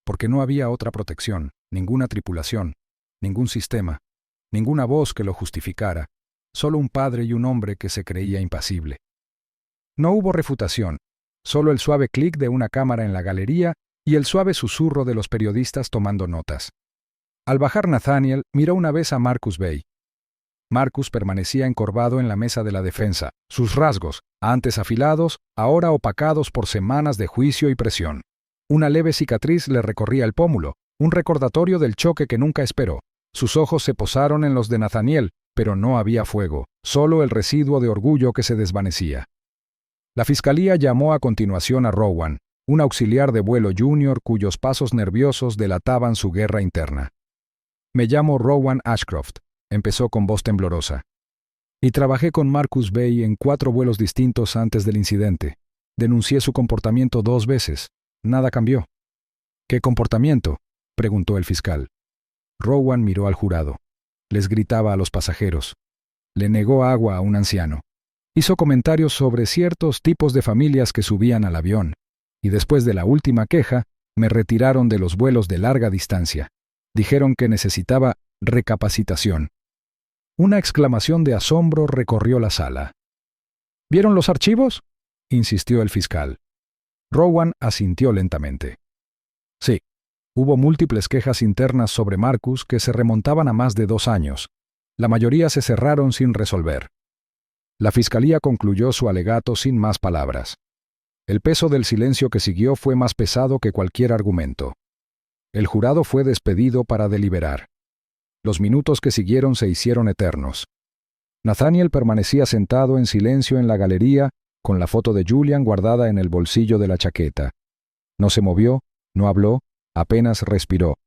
porque no había otra protección, ninguna tripulación, ningún sistema, ninguna voz que lo justificara, solo un padre y un hombre que se creía impasible. No hubo refutación, solo el suave clic de una cámara en la galería y el suave susurro de los periodistas tomando notas. Al bajar Nathaniel, miró una vez a Marcus Bay. Marcus permanecía encorvado en la mesa de la defensa, sus rasgos, antes afilados, ahora opacados por semanas de juicio y presión. Una leve cicatriz le recorría el pómulo, un recordatorio del choque que nunca esperó. Sus ojos se posaron en los de Nathaniel, pero no había fuego, solo el residuo de orgullo que se desvanecía. La fiscalía llamó a continuación a Rowan, un auxiliar de vuelo junior cuyos pasos nerviosos delataban su guerra interna. Me llamo Rowan Ashcroft, empezó con voz temblorosa. Y trabajé con Marcus Bay en 4 vuelos distintos antes del incidente. Denuncié su comportamiento 2 veces. Nada cambió. ¿Qué comportamiento?, preguntó el fiscal. Rowan miró al jurado. Les gritaba a los pasajeros. Le negó agua a un anciano. Hizo comentarios sobre ciertos tipos de familias que subían al avión, y después de la última queja, me retiraron de los vuelos de larga distancia. Dijeron que necesitaba recapacitación. Una exclamación de asombro recorrió la sala. ¿Vieron los archivos?, insistió el fiscal. Rowan asintió lentamente. Sí, hubo múltiples quejas internas sobre Marcus que se remontaban a más de 2 años. La mayoría se cerraron sin resolver. La fiscalía concluyó su alegato sin más palabras. El peso del silencio que siguió fue más pesado que cualquier argumento. El jurado fue despedido para deliberar. Los minutos que siguieron se hicieron eternos. Nathaniel permanecía sentado en silencio en la galería, con la foto de Julian guardada en el bolsillo de la chaqueta. No se movió, no habló, apenas respiró.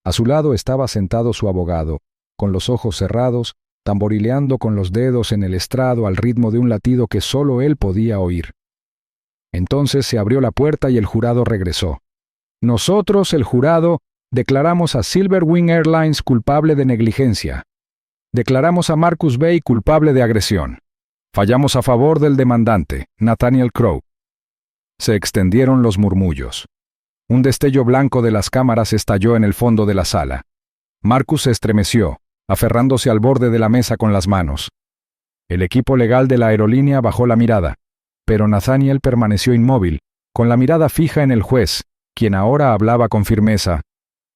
A su lado estaba sentado su abogado, con los ojos cerrados, tamborileando con los dedos en el estrado al ritmo de un latido que solo él podía oír. Entonces se abrió la puerta y el jurado regresó. Nosotros, el jurado, declaramos a Silverwing Airlines culpable de negligencia. Declaramos a Marcus Bay culpable de agresión. Fallamos a favor del demandante, Nathaniel Crowe. Se extendieron los murmullos. Un destello blanco de las cámaras estalló en el fondo de la sala. Marcus se estremeció, aferrándose al borde de la mesa con las manos. El equipo legal de la aerolínea bajó la mirada, pero Nathaniel permaneció inmóvil, con la mirada fija en el juez, quien ahora hablaba con firmeza.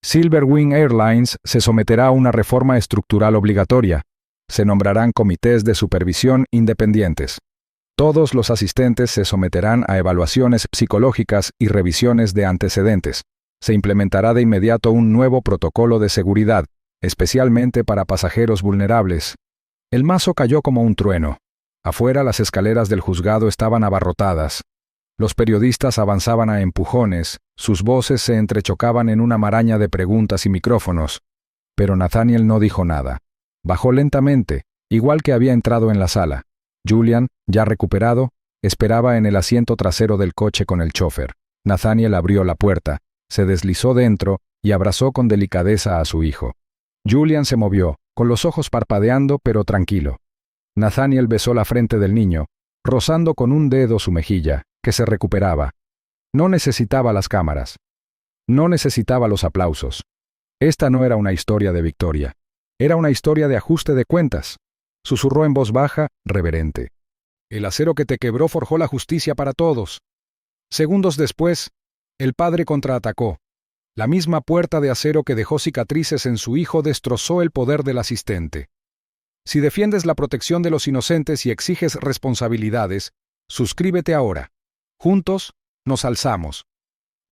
Silverwing Airlines se someterá a una reforma estructural obligatoria. Se nombrarán comités de supervisión independientes. Todos los asistentes se someterán a evaluaciones psicológicas y revisiones de antecedentes. Se implementará de inmediato un nuevo protocolo de seguridad, especialmente para pasajeros vulnerables. El mazo cayó como un trueno. Afuera las escaleras del juzgado estaban abarrotadas. Los periodistas avanzaban a empujones, sus voces se entrechocaban en una maraña de preguntas y micrófonos. Pero Nathaniel no dijo nada. Bajó lentamente, igual que había entrado en la sala. Julian, ya recuperado, esperaba en el asiento trasero del coche con el chofer. Nathaniel abrió la puerta, se deslizó dentro y abrazó con delicadeza a su hijo. Julian se movió, con los ojos parpadeando pero tranquilo. Nathaniel besó la frente del niño, rozando con un dedo su mejilla, que se recuperaba. No necesitaba las cámaras. No necesitaba los aplausos. Esta no era una historia de victoria. Era una historia de ajuste de cuentas. Susurró en voz baja, reverente. El acero que te quebró forjó la justicia para todos. Segundos después, el padre contraatacó. La misma puerta de acero que dejó cicatrices en su hijo destrozó el poder del asistente. Si defiendes la protección de los inocentes y exiges responsabilidades, suscríbete ahora. Juntos, nos alzamos.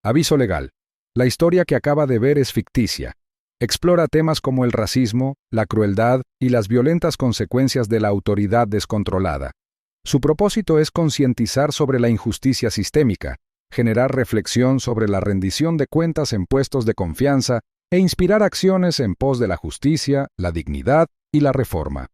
Aviso legal. La historia que acaba de ver es ficticia. Explora temas como el racismo, la crueldad y las violentas consecuencias de la autoridad descontrolada. Su propósito es concientizar sobre la injusticia sistémica, generar reflexión sobre la rendición de cuentas en puestos de confianza e inspirar acciones en pos de la justicia, la dignidad y la reforma.